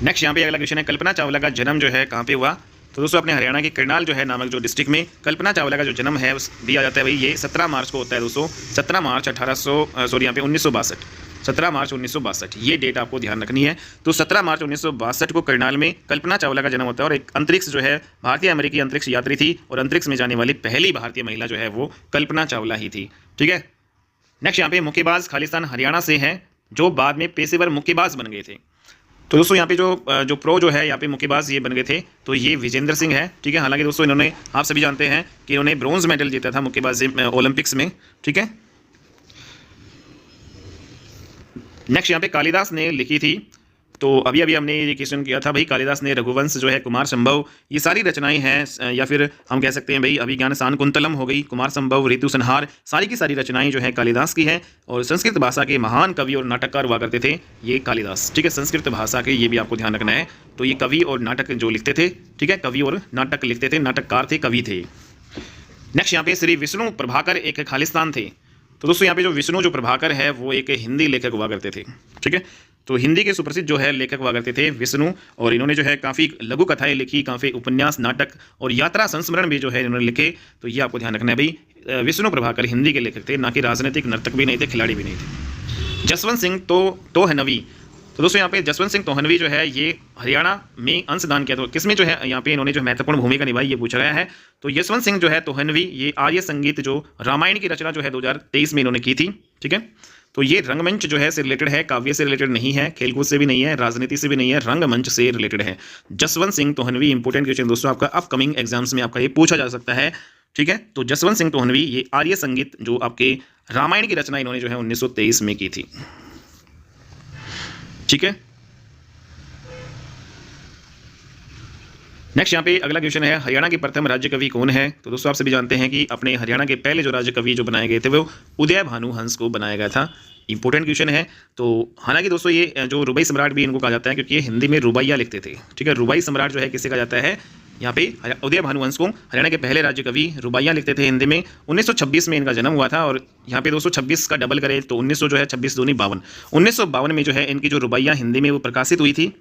नेक्स्ट यहाँ पे अगला क्वेश्चन है, कल्पना चावला का जन्म जो है कहाँ पे हुआ? तो दोस्तों अपने हरियाणा के करनाल जो है नामक जो डिस्ट्रिक्ट में कल्पना चावला का जो जन्म है दिया जाता है भाई, ये 17 मार्च को होता है दोस्तों। 17 मार्च 1962, 17 मार्च 1962 ये डेट आपको ध्यान रखनी है। तो 17 मार्च 1962 को करनाल में कल्पना चावला का जन्म होता है, और एक अंतरिक्ष जो है भारतीय अमेरिकी अंतरिक्ष यात्री थी, और अंतरिक्ष में जाने वाली पहली भारतीय महिला जो है वो कल्पना चावला ही थी। ठीक है, नेक्स्ट यहाँ पे मुक्केबाज खालिस्तान हरियाणा से हैं जो बाद में पेशेवर मुक्केबाज बन गए थे। तो दोस्तों यहाँ पे जो प्रो जो है यहाँ पे मुक्केबाज ये बन गए थे, तो ये विजेंद्र सिंह है। ठीक है, हालांकि दोस्तों इन्होंने, आप सभी जानते हैं कि इन्होंने ब्रॉन्ज मेडल जीता था मुक्केबाजी ओलंपिक्स में। ठीक है, नेक्स्ट यहाँ पे कालिदास ने लिखी थी, तो अभी अभी हमने ये क्वेश्चन किया था भाई, कालिदास ने रघुवंश जो है, कुमार संभव, ये सारी रचनाएं हैं, या फिर हम कह सकते हैं भाई अभिज्ञान शाकुंतलम हो गई, कुमार संभव, ऋतु संहार, सारी की सारी रचनाएं जो है कालिदास की हैं। और संस्कृत भाषा के महान कवि और नाटककार हुआ करते थे ये कालिदास। ठीक है, संस्कृत भाषा के, ये भी आपको ध्यान रखना है। तो ये कवि और नाटक जो लिखते थे, ठीक है, कवि और नाटक लिखते थे, नाटककार थे, कवि थे। नेक्स्ट यहाँ पे श्री विष्णु प्रभाकर एक खालिस्तान थे। तो दोस्तों यहाँ पे जो विष्णु जो प्रभाकर है वो एक हिंदी लेखक हुआ करते थे। ठीक है, तो हिंदी के सुप्रसिद्ध जो है लेखक हुआ करते थे विष्णु, और इन्होंने जो है काफ़ी लघु कथाएं लिखी, काफ़ी उपन्यास, नाटक और यात्रा संस्मरण भी जो है इन्होंने लिखे। तो ये आपको ध्यान रखना है भाई, विष्णु प्रभाकर हिंदी के लेखक थे, ना कि राजनीतिक नर्तक भी नहीं थे, खिलाड़ी भी नहीं थे। जसवंत सिंह तोहनवी, तो दोस्तों यहाँ पे जसवंत सिंह तोहनवी जो है ये हरियाणा में अंशदान किया। तो किसमें जो है यहाँ पे इन्होंने जो महत्वपूर्ण भूमिका निभाई ये पूछा गया है। तो जसवंत सिंह जो है तोहनवी ये आर्य संगीत जो रामायण की रचना जो है 2023 में इन्होंने की थी। ठीक है, तो ये रंगमंच जो है से रिलेटेड है, काव्य से रिलेटेड नहीं है, खेलकूद से भी नहीं है, राजनीति से भी नहीं है, रंगमंच से रिलेटेड है। जसवंत सिंह तोहनवी इंपोर्टेंट क्वेश्चन दोस्तों आपका अपकमिंग एग्जाम्स में आपका ये पूछा जा सकता है। ठीक है, तो जसवंत सिंह तोहनवी ये आर्य संगीत जो आपके रामायण की रचना इन्होंने जो है 1923 में की थी। ठीक है, नेक्स्ट यहाँ पे अगला क्वेश्चन है, हरियाणा के प्रथम राज्य कवि कौन है? तो दोस्तों आप सभी जानते हैं कि अपने हरियाणा के पहले जो राज्य कवि जो बनाए गए थे वो उदय भानु हंस को बनाया गया था। इंपॉर्टेंट क्वेश्चन है। तो हालांकि दोस्तों ये जो रुबाई सम्राट भी इनको कहा जाता है, क्योंकि ये हिंदी में रुबाइया लिखते थे। ठीक है, रुबाई सम्राट जो है किसे कहा जाता है? यहाँ पे उदय भानुवंश को हरियाणा के पहले राज्य कवि रुबाइया लिखते थे हिंदी में। 1926 में इनका जन्म हुआ था। और यहाँ पे 226 का डबल करें तो 1900 जो है 26 दूनी 52, 1952 में जो है इनकी जो रुबाइया हिंदी में वो प्रकाशित हुई थी।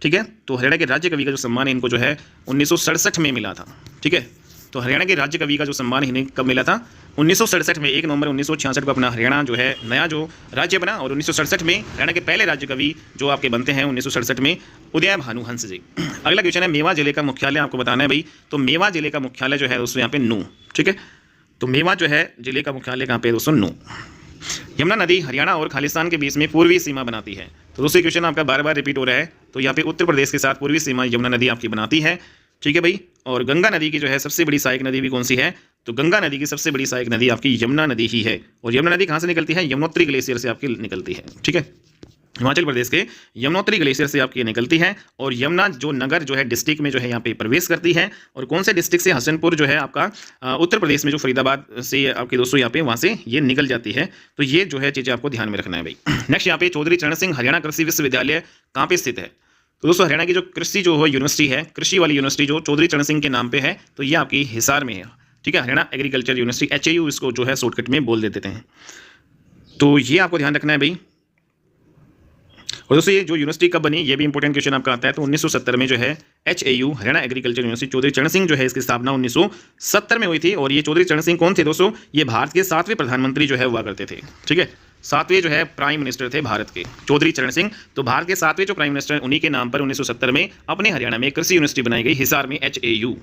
ठीक है, तो हरियाणा के राज्य कवि का जो सम्मान इनको जो है 1967 में मिला था। ठीक है, तो हरियाणा के राज्य कवि का जो सम्मान इन्हें कब मिला था? 1967 में। 1 नवंबर 1966 को अपना हरियाणा जो है नया जो राज्य बना। और 1967 में हरियाणा के पहले राज्य कवि जो आपके बनते हैं 1967 में उदय भानु हंस जी। अगला क्वेश्चन है, मेवा जिले का मुख्यालय आपको बताना है भाई। तो मेवा जिले का मुख्यालय जो है दोस्तों यहाँ पे नू। ठीक है, तो मेवा जो है जिले का मुख्यालय कहाँ पे दोस्तों? नू। यमुना नदी हरियाणा और खालिस्तान के बीच में पूर्वी सीमा बनाती है। तो दोस्तों क्वेश्चन आपका बार बार रिपीट हो रहा है। तो यहाँ पे उत्तर प्रदेश के साथ पूर्वी सीमा यमुना नदी आपकी बनाती है। ठीक है भाई, और गंगा नदी की जो है सबसे बड़ी सहायक नदी भी कौन सी है? तो गंगा नदी की सबसे बड़ी सहायक नदी आपकी यमुना नदी ही है। और यमुना नदी कहाँ से निकलती है? यमुनोत्री ग्लेशियर से आपकी निकलती है। ठीक है, हिमाचल प्रदेश के यमुनोत्री ग्लेशियर से आपकी निकलती है। और यमुना जो नगर जो है डिस्ट्रिक्ट में जो है यहाँ पे प्रवेश करती है। और कौन से डिस्ट्रिक्ट से? हसनपुर जो है आपका उत्तर प्रदेश में, जो फरीदाबाद से आपके दोस्तों यहाँ पे वहाँ से ये निकल जाती है। तो ये जो है चीज़ें आपको ध्यान में रखना है भाई। नेक्स्ट यहाँ पे चौधरी चरण सिंह हरियाणा कृषि विश्वविद्यालय कहाँ पे स्थित है? तो दोस्तों हरियाणा की जो कृषि जो है यूनिवर्सिटी है, कृषि वाली यूनिवर्सिटी जो चौधरी चरण सिंह के नाम पे है, तो ये आपकी हिसार में है। ठीक है, हरियाणा एग्रीकल्चर यूनिवर्सिटी, HAU इसको जो है शॉर्टकट में बोल देते हैं। तो ये आपको ध्यान रखना है भाई। और दोस्तों ये जो यूनिवर्सिटी कब बनी, ये भी इंपॉर्टेंट क्वेश्चन आपका आता है। तो 1970 में जो है HAU Haryana agriculture university Chaudhary Charan Singh जो है इसकी स्थापना 1970 में हुई थी। और ये चौधरी चरण सिंह कौन थे दोस्तों? ये भारत के 7वें प्रधानमंत्री जो है हुआ करते थे। ठीक है, 7वें जो है प्राइम मिनिस्टर थे भारत के चौधरी चरण सिंह। तो भारत के 7वें जो प्राइम मिनिस्टर उन्हीं के नाम पर 1970 में अपने हरियाणा में कृषि यूनिवर्सिटी बनाई गई हिसार में, HAU।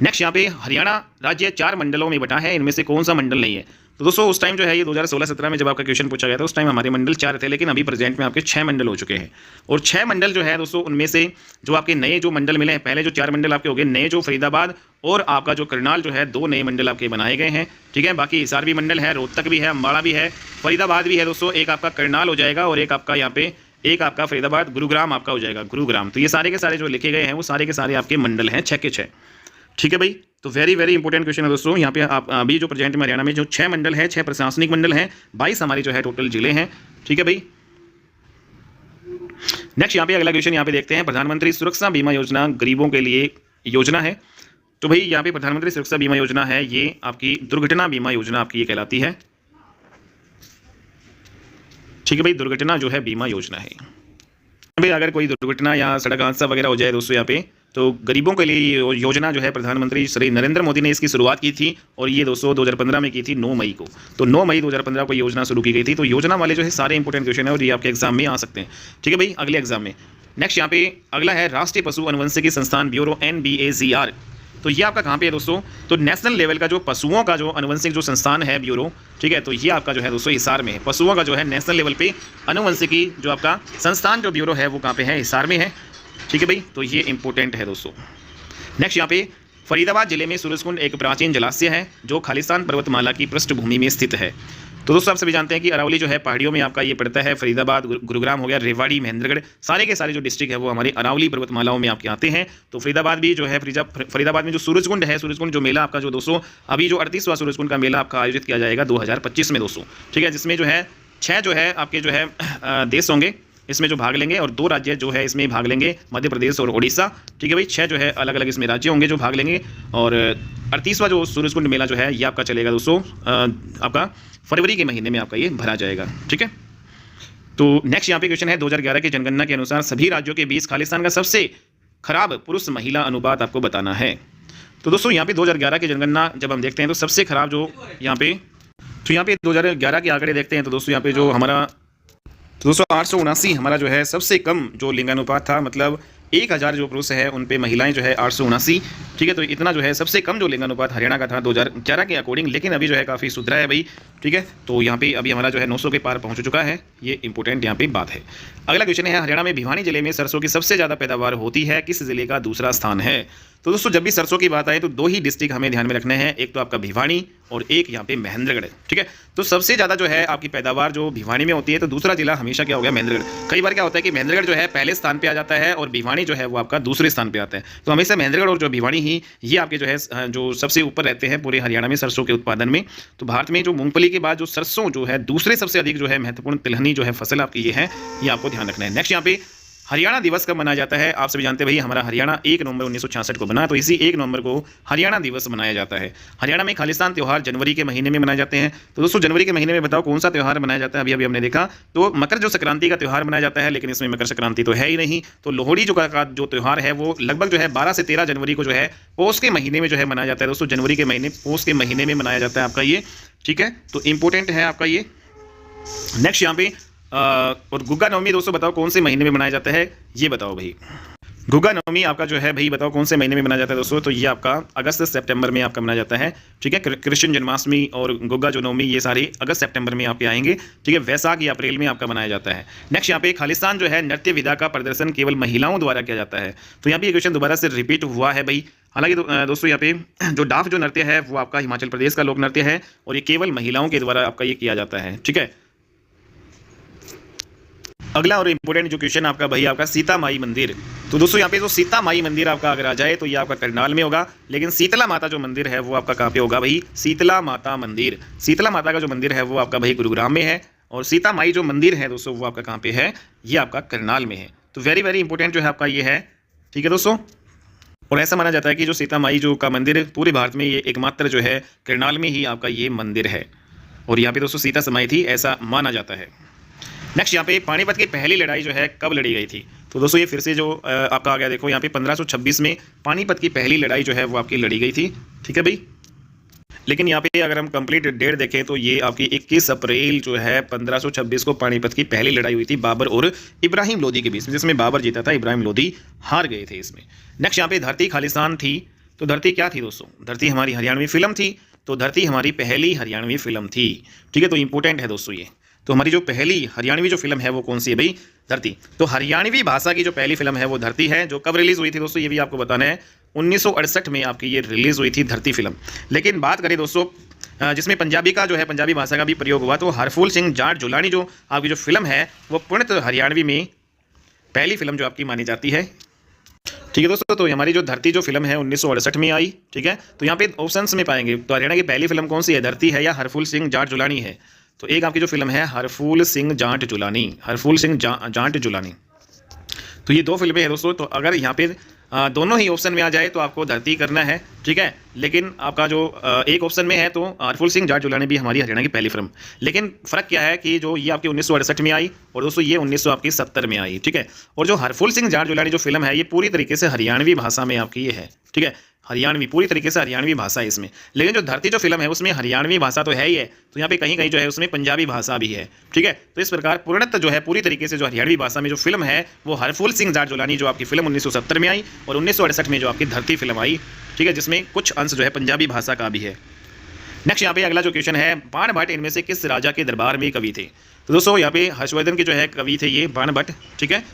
नेक्स्ट यहाँ पे हरियाणा राज्य 4 मंडलों में बटा है, इनमें से कौन सा मंडल नहीं है? तो दोस्तों उस टाइम जो है ये 2016-17 में जब आपका क्वेश्चन पूछा गया था उस टाइम हमारे मंडल 4 थे, लेकिन अभी प्रेजेंट में आपके 6 मंडल हो चुके हैं। और 6 मंडल जो है दोस्तों उनमें से जो आपके नए जो मंडल मिले हैं, पहले जो 4 मंडल आपके हो गए नए, जो फरीदाबाद और आपका जो करनाल जो है 2 नए मंडल आपके बनाए गए हैं। ठीक है, बाकी हिसार भी मंडल है, रोहतक भी है, अम्बाड़ा भी है, फरीदाबाद भी है दोस्तों। एक आपका करनाल हो जाएगा और एक आपका यहाँ पे एक आपका फरीदाबाद, गुरुग्राम आपका हो जाएगा, गुरुग्राम। तो ये सारे के सारे जो लिखे गए हैं वो सारे के सारे आपके मंडल हैं, 6 के 6। ठीक है भाई, तो वेरी वेरी इंपॉर्टेंट क्वेश्चन है दोस्तों। यहाँ पे आप अभी जो प्रेजेंट में हरियाणा में जो 6 मंडल है, 6 प्रशासनिक मंडल हैं, 22 हमारे जो है टोटल जिले हैं। ठीक है भाई, नेक्स्ट यहाँ पे अगला क्वेश्चन यहाँ पे देखते हैं, प्रधानमंत्री सुरक्षा बीमा योजना गरीबों के लिए योजना है। तो भाई यहाँ पे प्रधानमंत्री सुरक्षा बीमा योजना है, ये आपकी दुर्घटना बीमा योजना आपकी ये कहलाती है। ठीक है भाई, दुर्घटना जो है बीमा योजना है। भाई अगर कोई दुर्घटना या सड़क हादसा वगैरह हो जाए दोस्तों यहाँ पे, तो गरीबों के लिए योजना जो है प्रधानमंत्री श्री नरेंद्र मोदी ने इसकी शुरुआत की थी। और ये दोस्तों 2015 में की थी 9 मई को। तो 9 मई 2015 को योजना शुरू की गई थी। तो योजना वाले जो है सारे इंपॉर्टेंट क्वेश्चन है और ये आपके एग्जाम में आ सकते हैं। ठीक है भाई, अगले एग्जाम में नेक्स्ट यहाँ पे अगला है राष्ट्रीय पशु अनुवंशिकी संस्थान ब्यूरो, NBACR। तो ये आपका कहाँ पे है दोस्तों? तो नेशनल लेवल का जो पशुओं का जो अनुवंशिक जो संस्थान है ब्यूरो, ठीक है, तो ये आपका जो है दोस्तों हिसार में है। पशुओं का जो है नेशनल लेवल पे अनुवंशिकी जो आपका संस्थान जो ब्यूरो है वो कहाँ पे है? हिसार में है। ठीक है भाई, तो ये इंपॉर्टेंट है दोस्तों। नेक्स्ट यहाँ पे फरीदाबाद जिले में सूरजकुंड एक प्राचीन जलाशय है जो खालिस्तान पर्वतमाला की पृष्ठभूमि में स्थित है। तो दोस्तों आप सभी जानते हैं कि अरावली जो है पहाड़ियों में आपका ये पड़ता है। फरीदाबाद, गुरुग्राम हो गया, रेवाड़ी, महेंद्रगढ़, सारे के सारे जो डिस्ट्रिक्ट है वो हमारे अरावली पर्वतमालाओं में आपके आते हैं। तो फरीदाबाद भी जो है, फरीदाबाद में जो सूरजकुंड है, सूरजकुंड जो मेला आपका जो दोस्तों अभी जो 38वां सूरजकुंड का मेला आपका आयोजित किया जाएगा 2025 में दोस्तों। ठीक है, जिसमें जो है 6 जो है आपके जो है देश होंगे इसमें जो भाग लेंगे, और 2 राज्य जो है इसमें भाग लेंगे, मध्य प्रदेश और ओडिशा। ठीक है भाई, 6 जो है अलग अलग इसमें राज्य होंगे जो भाग लेंगे। और 38वां जो सूरजकुंड मेला जो है ये आपका चलेगा दोस्तों आपका फरवरी के महीने में आपका ये भरा जाएगा। ठीक है, तो नेक्स्ट यहाँ पे क्वेश्चन है, 2011 की जनगणना के अनुसार सभी राज्यों के बीच खालिस्तान का सबसे खराब पुरुष महिला अनुपात आपको बताना है। तो दोस्तों यहाँ पे 2011 की जनगणना जब हम देखते हैं तो सबसे खराब जो यहाँ पे 2011 के आंकड़े देखते हैं तो दोस्तों यहाँ पे जो हमारा तो दोस्तों 879 हमारा जो है सबसे कम जो लिंगानुपात था, मतलब 1000 जो पुरुष है उन पे महिलाएं जो है 879। ठीक है, तो इतना जो है सबसे कम जो लिंगानुपात हरियाणा का था 2011 के अकॉर्डिंग, लेकिन अभी जो है काफ़ी सुधरा है भाई। ठीक है, तो यहाँ पे अभी हमारा जो है 900 के पार पहुँच चुका है। ये इंपॉर्टेंट यहाँ पे बात है। अगला क्वेश्चन है, हरियाणा में भिवानी जिले में सरसों की सबसे ज़्यादा पैदावार होती है, किस जिले का दूसरा स्थान है? तो दोस्तों जब भी सरसों की बात आए तो 2 ही डिस्ट्रिक्ट हमें ध्यान में रखने हैं, एक तो आपका भिवानी और एक यहाँ पे महेंद्रगढ़। ठीक है, तो सबसे ज़्यादा जो है आपकी पैदावार जो भिवानी में होती है, तो दूसरा जिला हमेशा क्या हो गया, महेंद्रगढ़। कई बार क्या होता है कि महेंद्रगढ़ जो है पहले स्थान पे आ जाता है और भिवानी जो है वो आपका दूसरे स्थान पे आता है। तो हमेशा महेंद्रगढ़ और जो भिवानी ही ये आपके जो है जो सबसे ऊपर रहते हैं पूरे हरियाणा में सरसों के उत्पादन में। तो भारत में जो मूंगफली के बाद जो सरसों जो है दूसरे सबसे अधिक जो है महत्वपूर्ण तिलहनी जो है फसल आपकी ये है, ये आपको ध्यान रखना है। नेक्स्ट यहाँ पे हरियाणा दिवस कब मनाया जाता है, आप सभी जानते हैं भाई हमारा हरियाणा 1 नवंबर 1966 को बना, तो इसी 1 नवंबर को हरियाणा दिवस मनाया जाता है। हरियाणा में खालिस्तान त्यौहार जनवरी के महीने में मनाए जाते हैं। तो दोस्तों जनवरी के महीने में बताओ कौन सा त्यौहार मनाया जाता है, अभी अभी हमने देखा तो मकर जो संक्रांति का त्यौहार मनाया जाता है, लेकिन इसमें मकर संक्रांति तो है ही नहीं। तो लोहड़ी जो त्यौहार है वो लगभग जो है 12 से 13 जनवरी को जो है पोष के महीने में जो है मनाया जाता है। दोस्तों जनवरी के महीने पोष के महीने में मनाया जाता है आपका ये। ठीक है, तो इंपॉर्टेंट है आपका ये। नेक्स्ट यहाँ पे और गुग्गा नवमी दोस्तों बताओ कौन से महीने में मनाया जाता है, ये बताओ भाई। गुग्गा नवमी आपका जो है भाई बताओ कौन से महीने में मनाया जाता है दोस्तों, तो ये आपका अगस्त सितंबर में आपका मनाया जाता है। ठीक है, कृष्ण जन्माष्टमी और गुग्गा जो नवमी ये सारे अगस्त सितंबर में आपके आएंगे। ठीक है, वैसाख या अप्रैल में आपका मनाया जाता है। नेक्स्ट यहाँ पे खालिस्तान जो है नृत्य विधा का प्रदर्शन केवल महिलाओं द्वारा किया जाता है। तो यहाँ पे ये क्वेश्चन दोबारा से रिपीट हुआ है भाई। हालांकि दोस्तों यहाँ पे जो डाफ जो नृत्य है वो आपका हिमाचल प्रदेश का लोक नृत्य है और ये केवल महिलाओं के द्वारा आपका ये किया जाता है। ठीक है, अगला और इम्पोर्टेंट जो क्वेश्चन आपका भाई आपका सीता माई मंदिर। तो दोस्तों यहाँ पे जो सीता माई मंदिर आपका अगर आ जाए तो ये आपका करनाल में होगा, लेकिन शीतला माता जो मंदिर है वो आपका कहाँ पे होगा भाई, शीतला माता मंदिर। शीतला माता का जो मंदिर है वो आपका भाई गुरुग्राम में है और सीता माई जो मंदिर है दोस्तों वो आपका कहाँ पे है, ये आपका करनाल में है। तो वेरी वेरी इंपॉर्टेंट जो है आपका ये है। ठीक है दोस्तों, और ऐसा माना जाता है कि जो सीता माई जो का मंदिर पूरे भारत में ये एकमात्र जो है करनाल में ही आपका ये मंदिर है और यहाँ पे दोस्तों सीता समाई थी ऐसा माना जाता है। नेक्स्ट यहाँ पे पानीपत की पहली लड़ाई जो है कब लड़ी गई थी, तो दोस्तों ये फिर से जो आपका आ गया देखो यहाँ पे 1526 में पानीपत की पहली लड़ाई जो है वो आपकी लड़ी गई थी। ठीक है भाई, लेकिन यहाँ पे अगर हम कंप्लीट डेट देखें तो ये आपकी 21 अप्रैल जो है 1526 को पानीपत की पहली लड़ाई हुई थी बाबर और इब्राहिम लोदी के बीच में, जिसमें बाबर जीता था, इब्राहिम लोदी हार गए थे इसमें। नेक्स्ट यहाँ पे धरती खालिस्तान थी, तो धरती क्या थी दोस्तों, धरती हमारी हरियाणवी फिल्म थी। तो धरती हमारी पहली हरियाणवी फिल्म थी। ठीक है, तो इंपॉर्टेंट है दोस्तों ये। तो हमारी जो पहली हरियाणवी जो फिल्म है वो कौन सी है भाई, धरती। तो हरियाणवी भाषा की जो पहली फिल्म है वो धरती है, जो कब रिलीज हुई थी दोस्तों ये भी आपको बताना है। 1968 में आपकी ये रिलीज हुई थी धरती फिल्म। लेकिन बात करें दोस्तों जिसमें पंजाबी का जो है पंजाबी भाषा का भी प्रयोग हुआ, तो हरफूल सिंह जाट जुलानी जो आपकी जो फिल्म है वो पूर्णतः हरियाणवी में पहली फिल्म जो आपकी मानी जाती है। ठीक है दोस्तों, तो हमारी जो धरती जो फिल्म है 1968 में आई। ठीक है, तो यहाँ पे ऑप्शंस में पाएंगे तो हरियाणा की पहली फिल्म कौन सी है, धरती है या हरफूल सिंह जाट जुलानी है। तो एक आपकी जो फिल्म है हरफूल सिंह जाट जुलानी, हरफूल सिंह जाट जुलानी। तो ये 2 फिल्में हैं दोस्तों। तो अगर यहाँ पे दोनों ही ऑप्शन में आ जाए तो आपको धरती करना है। ठीक है, लेकिन आपका जो एक ऑप्शन में है तो हरफूल सिंह जाट जुलानी भी हमारी हरियाणा की पहली फिल्म। लेकिन फ़र्क क्या है कि जो ये आपकी 1968 में आई और दोस्तों ये 1970 में आई। ठीक है, और जो हरफूल सिंह जाट जुलानी जो फिल्म है ये पूरी तरीके से हरियाणवी भाषा में आपकी ये है। ठीक है, हरियाणवी पूरी तरीके से हरियाणवी भाषा है इसमें। लेकिन जो धरती जो फिल्म है उसमें हरियाणवी भाषा तो है ही है, तो यहाँ पे कहीं कहीं जो है उसमें पंजाबी भाषा भी है। ठीक है, तो इस प्रकार पूर्णतः जो है पूरी तरीके से जो हरियाणवी भाषा में जो फिल्म है वो हरफूल सिंह जाट जुलानी जो आपकी फिल्म 1970 में आई और 1968 में जो आपकी धरती फिल्म आई। ठीक है, जिसमें कुछ अंश जो है पंजाबी भाषा का भी है। नेक्स्ट यहाँ पे अगला जो क्वेश्चन है, बाण भट्ट इनमें से किस राजा के दरबार में कवि थे। तो दोस्तों यहाँ पे हर्षवर्धन के जो है कवि थे ये बाण भट्ट। ठीक है,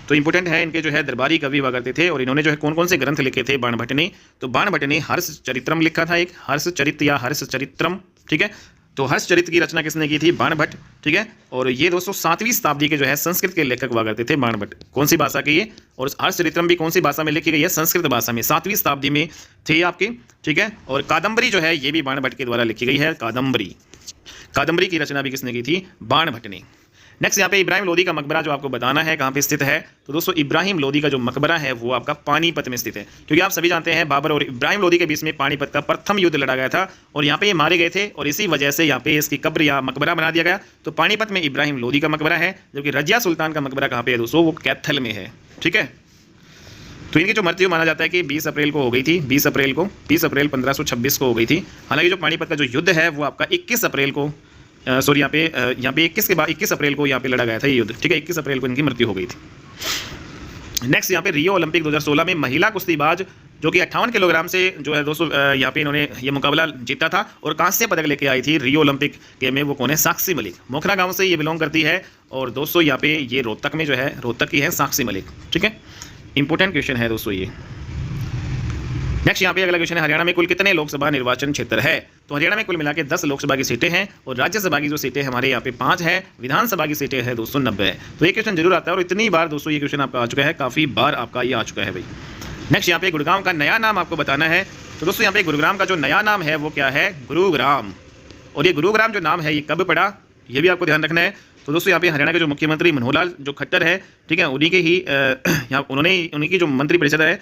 तो इंपॉर्टेंट है इनके जो है दरबारी कवि हुआ करते थे और इन्होंने जो है कौन कौन से ग्रंथ लिखे थे बाण भट्ट ने। तो बाण भट्ट ने हर्ष चरित्रम लिखा था, एक हर्ष चरित्र या हर्ष चरित्रम। ठीक है, तो हर्ष चरित्र की रचना किसने की थी, बाण भट्ट। ठीक है, और ये दोस्तों 7वीं शताब्दी के जो है संस्कृत के लेखक हुआ करते थे बाण भट्ट। कौन सी भाषा के ये, और हर्ष चरित्रम भी कौन सी भाषा में लिखी गई है, संस्कृत भाषा में, 7वीं शताब्दी में थे आपके। ठीक है, और कादम्बरी जो है ये भी बाण भट्ट के द्वारा लिखी गई है, कादम्बरी। कादम्बरी की रचना भी किसने की थी, बाण भट्ट ने। नेक्स्ट यहाँ पे इब्राहिम लोदी का मकबरा जो आपको बताना है कहाँ पे स्थित है। तो दोस्तों इब्राहिम लोदी का जो मकबरा है वो आपका पानीपत में स्थित है, क्योंकि आप सभी जानते हैं बाबर और इब्राहिम लोदी के बीच में पानीपत का प्रथम युद्ध लड़ा गया था और यहाँ पे ये मारे गए थे और इसी वजह से यहाँ पे इसकी कब्र या मकबरा बना दिया गया। तो पानीपत में इब्राहिम लोदी का मकबरा है, जबकि रजिया सुल्तान का मकबरा कहाँ पे है दोस्तों, वो कैथल में है। ठीक है, तो इनकी जो मृत्यु माना जाता है कि 20 अप्रैल को हो गई थी, 20 अप्रैल 1526 को हो गई थी। हालांकि जो पानीपत का जो युद्ध है वो आपका 21 अप्रैल को सॉरी यहाँ पे 21 के बाद 21 अप्रैल को यहाँ पे लड़ा गया था ये युद्ध। ठीक है, 21 अप्रैल को इनकी मृत्यु हो गई थी। नेक्स्ट यहाँ पे रियो ओलंपिक 2016 में महिला कुश्तीबाज जो कि 58 किलोग्राम से जो है दोस्तों यहाँ पे इन्होंने ये मुकाबला जीता था और कांस्य पदक लेके आई थी रियो ओलंपिक के में, वो कौन है, साक्षी मलिक। मोखरा गांव से ये बिलोंग करती है और दोस्तों यहाँ पे ये रोहतक में जो है रोहतक की है साक्षी मलिक। ठीक है, इंपॉर्टेंट क्वेश्चन है दोस्तों ये। नेक्स्ट यहाँ पे अगला क्वेश्चन है, हरियाणा में कुल कितने लोकसभा निर्वाचन क्षेत्र है? तो हरियाणा में कुल मिला के 10 लोकसभा की सीटें हैं और राज्यसभा की जो सीटें हमारे यहाँ पे 5 है, विधानसभा की सीटें है 290 है। तो ये क्वेश्चन जरूर आता है और इतनी बार दोस्तों ये क्वेश्चन आपका आ चुका है, काफी बार आपका ये आ चुका है भाई। नेक्स्ट यहाँ पे गुड़गांव का नया नाम आपको बताना है। तो दोस्तों यहाँ पे गुरुग्राम का जो नया नाम है वो क्या है? गुरुग्राम। और ये गुरुग्राम जो नाम है ये कब पड़ा, ये भी आपको ध्यान रखना है। तो दोस्तों यहाँ पे हरियाणा के जो मुख्यमंत्री मनोहर लाल जो खट्टर है, ठीक है, उन्हीं के ही यहाँ उन्हीं जो मंत्री परिषद है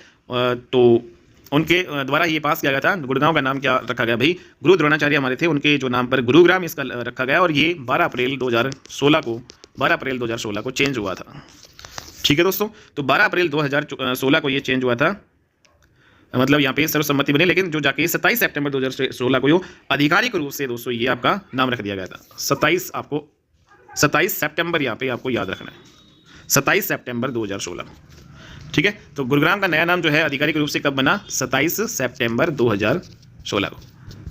तो उनके द्वारा ये पास किया गया था। गुड़गांव का नाम क्या रखा गया भाई? गुरु द्रोणाचार्य हमारे थे, उनके जो नाम पर गुरुग्राम इसका रखा गया और ये 12 अप्रैल 2016 को चेंज हुआ था। ठीक है दोस्तों, तो 12 अप्रैल 2016 को ये चेंज हुआ था, मतलब यहाँ पे सर्वसम्मति बनी, लेकिन जो जाके 27 सितंबर 2016 को यो आधिकारिक रूप से दोस्तों ये आपका नाम रख दिया गया था। 27 सितंबर यहाँ पे आपको याद रखना है, 27 सितंबर 2016। ठीक है, तो गुरुग्राम का नया नाम जो है आधिकारिक रूप से कब बना? 27 सितंबर 2016 को।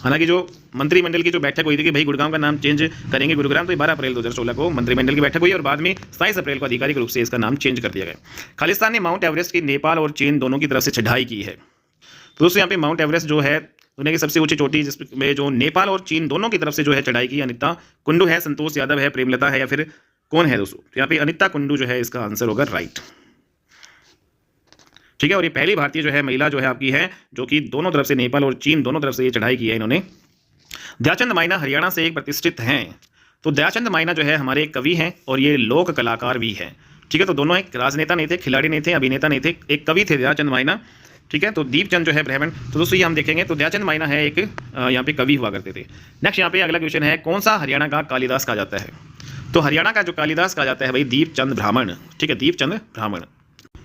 हालांकि जो मंत्रिमंडल की जो बैठक हुई थी कि भाई गुड़गांव का नाम चेंज करेंगे गुरुग्राम, तो 12 अप्रैल 2016 को मंत्रिमंडल की बैठक हुई और बाद में 27 अप्रैल को आधिकारिक रूप से इसका नाम चेंज कर दिया गया। खालिस्तान ने माउंट एवरेस्ट की नेपाल और चीन दोनों की तरफ से चढ़ाई की है। तो दोस्तों यहाँ पे माउंट एवरेस्ट जो है दुनिया की सबसे ऊंची चोटी, जिसमें जो नेपाल और चीन दोनों की तरफ से जो है चढ़ाई की, अनिता कुंडू है, संतोष यादव है, प्रेमलता है, या फिर कौन है दोस्तों? यहाँ पे अनिता कुंडू जो है इसका आंसर होगा राइट। ठीक है, और ये पहली भारतीय जो है महिला जो है आपकी है जो कि दोनों तरफ से, नेपाल और चीन दोनों तरफ से ये चढ़ाई की है इन्होंने। दयाचंद माइना हरियाणा से एक प्रतिष्ठित हैं। तो दयाचंद माइना जो है हमारे एक कवि हैं और ये लोक कलाकार भी हैं। ठीक है, तो दोनों एक राजनेता नहीं थे, खिलाड़ी नहीं थे, अभिनेता नहीं थे, एक कवि थे दयाचंद माइना। ठीक है, तो दीपचंद जो है ब्राह्मण। तो दोस्तों ये हम देखेंगे, तो दयाचंद माइना है एक यहाँ पे कवि हुआ करते थे। नेक्स्ट यहाँ पे अगला क्वेश्चन है, कौन सा हरियाणा का कालिदास कहा जाता है? तो हरियाणा का जो कालिदास कहा जाता है भाई दीपचंद ब्राह्मण। ठीक है, दीपचंद ब्राह्मण।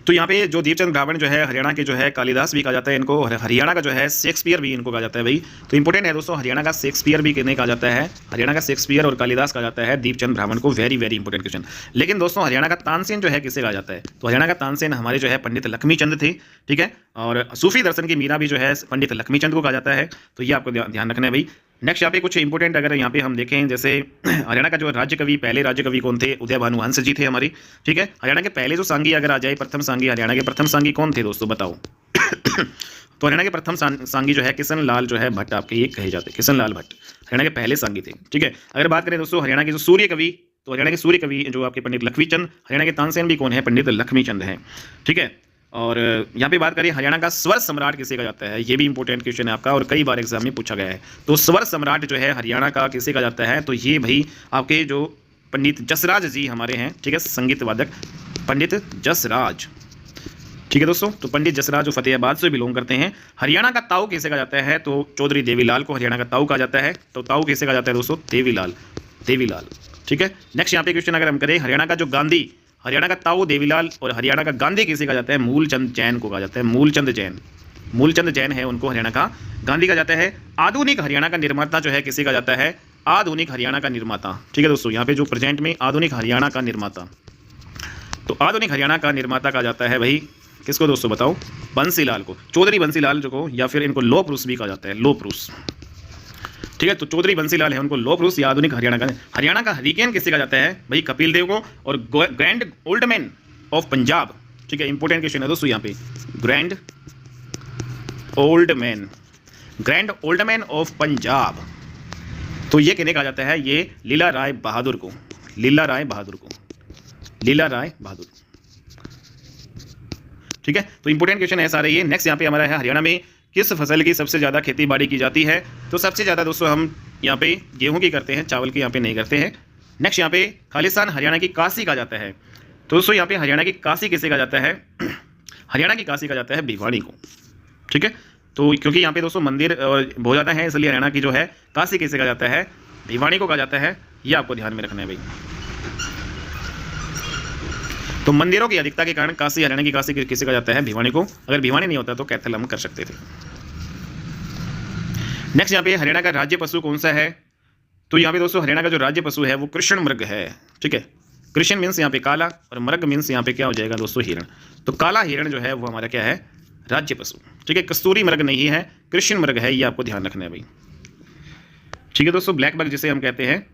तो यहाँ पे जो दीपचंद ब्राह्मण जो है हरियाणा के जो है कालिदास भी कहा जाता है इनको, और हरियाणा का जो है शेक्सपियर भी इनको कहा जाता है भाई। तो इंपॉर्टेंट है दोस्तों, हरियाणा का शेक्सपियर भी किन्हें कहा जाता है? हरियाणा का शेक्सपियर और कालिदास कहा जाता है दीपचंद ब्राह्मण को। Very very important question. लेकिन दोस्तों हरियाणा का तानसेन जो है किसे कहा जाता है? तो हरियाणा का तानसेन हमारे जो है पंडित लक्ष्मीचंद थे। ठीक है, और सूफी दर्शन की मीरा भी जो है पंडित लक्ष्मीचंद को कहा जाता है। तो ये आपको ध्यान रखना है भाई। नेक्स्ट यहाँ पे कुछ इंपॉर्टेंट अगर यहाँ पे हम देखें, जैसे हरियाणा का जो राज्य कवि, पहले राज्य कवि कौन थे? उदय भानु हंस जी थे हमारी। ठीक है, हरियाणा के पहले जो सांगी अगर आ जाए, प्रथम सांगी, हरियाणा के प्रथम सांगी कौन थे दोस्तों बताओ? तो हरियाणा के प्रथम सांगी जो है किशन लाल जो है भट्ट आपके ये कहे जाते हैं, किशन लाल भट्ट हरियाणा के पहले सांगी थे। ठीक है, अगर बात करें दोस्तों हरियाणा के जो सूर्य कवि, तो हरियाणा के सूर्य कवि जो आपके पंडित लक्ष्मीचंद, हरियाणा के तानसेन भी कौन है? पंडित लक्ष्मीचंद हैं। ठीक है, और यहाँ पे बात करें हरियाणा का स्वर सम्राट किसे कहा जाता है? ये भी इंपॉर्टेंट क्वेश्चन है आपका और कई बार एग्जाम में पूछा गया है। तो स्वर सम्राट जो है हरियाणा का किसे कहा जाता है? तो ये भाई आपके जो पंडित जसराज जी हमारे हैं। ठीक है, संगीत वादक पंडित जसराज। ठीक है दोस्तों, तो पंडित जसराज जो फतेहाबाद से बिलोंग करते हैं। हरियाणा का ताऊ किसे कहा जाता है? तो चौधरी देवीलाल को हरियाणा का ताऊ कहा जाता है। तो ताऊ किसे कहा जाता है दोस्तों? देवीलाल, देवीलाल। ठीक है, नेक्स्ट यहाँ पे क्वेश्चन अगर हम करें, हरियाणा का जो गांधी, हरियाणा का ताऊ देवीलाल और हरियाणा का गांधी किसे कहा जाता है? मूलचंद जैन को कहा जाता है। मूलचंद जैन, मूलचंद जैन है, उनको हरियाणा का गांधी कहा जाता है। आधुनिक हरियाणा का निर्माता जो है किसे कहा जाता है? आधुनिक हरियाणा का निर्माता। ठीक है दोस्तों, यहाँ पे जो प्रेजेंट में आधुनिक हरियाणा का निर्माता, तो आधुनिक हरियाणा का निर्माता कहा जाता है भाई किसको दोस्तों बताओ? बंसीलाल को, चौधरी बंसीलाल जो को, या फिर इनको लोह पुरुष भी कहा जाता है, लोह पुरुष। ठीक है, तो चौधरी बंसीलाल है, उनको लोह पुरुष या आधुनिक हरियाणा का। हरियाणा का हरिकेन किसे कहा जाता है भाई? कपिल देव को। और grand old man of Punjab, ठीक है, इंपॉर्टेंट क्वेश्चन है दोस्तों यहाँ पे, grand old man, grand old man of Punjab, तो ये किन्हें कहा जाता है? ये लीला राय बहादुर को, लीला राय बहादुर को, लीला राय बहादुर। ठीक है, तो इंपॉर्टेंट क्वेश्चन है सारे ये। नेक्स्ट यहाँ पे हमारा है, हरियाणा में किस फसल की सबसे ज़्यादा खेती बाड़ी की जाती है? तो सबसे ज़्यादा दोस्तों हम यहाँ पे गेहूं की करते हैं, चावल की यहाँ पे नहीं करते हैं। नेक्स्ट यहाँ पे खालिस्तान हरियाणा की काशी कहा जाता है। तो दोस्तों यहाँ पे हरियाणा की काशी किसे कहा जाता है? हरियाणा की काशी कहा जाता है भिवानी को। ठीक है, तो क्योंकि यहाँ पे दोस्तों मंदिर बहुत ज़्यादा है, इसलिए हरियाणा की जो है काशी किसे कहा जाता है? भिवानी को कहा जाता है। ये आपको ध्यान में रखना है भाई। तो मंदिरों की अधिकता के कारण काशी, हरियाणा की काशी किसे कहा जाता है? भिवानी को। अगर भिवानी नहीं होता तो कैथल हम कर सकते थे। नेक्स्ट यहाँ पे हरियाणा का राज्य पशु कौन सा है? तो यहाँ पे दोस्तों हरियाणा का जो राज्य पशु है वो कृष्ण मृग है। ठीक है, कृष्ण मीन्स यहाँ पे काला और मृग मीन्स यहाँ पे क्या हो जाएगा दोस्तों? हिरण। तो काला हिरण जो है वो हमारा क्या है? राज्य पशु। ठीक है, कस्तूरी मृग नहीं है, कृष्ण मृग है, ये आपको ध्यान रखना है भाई। ठीक है दोस्तों, ब्लैक बग जिसे हम कहते हैं।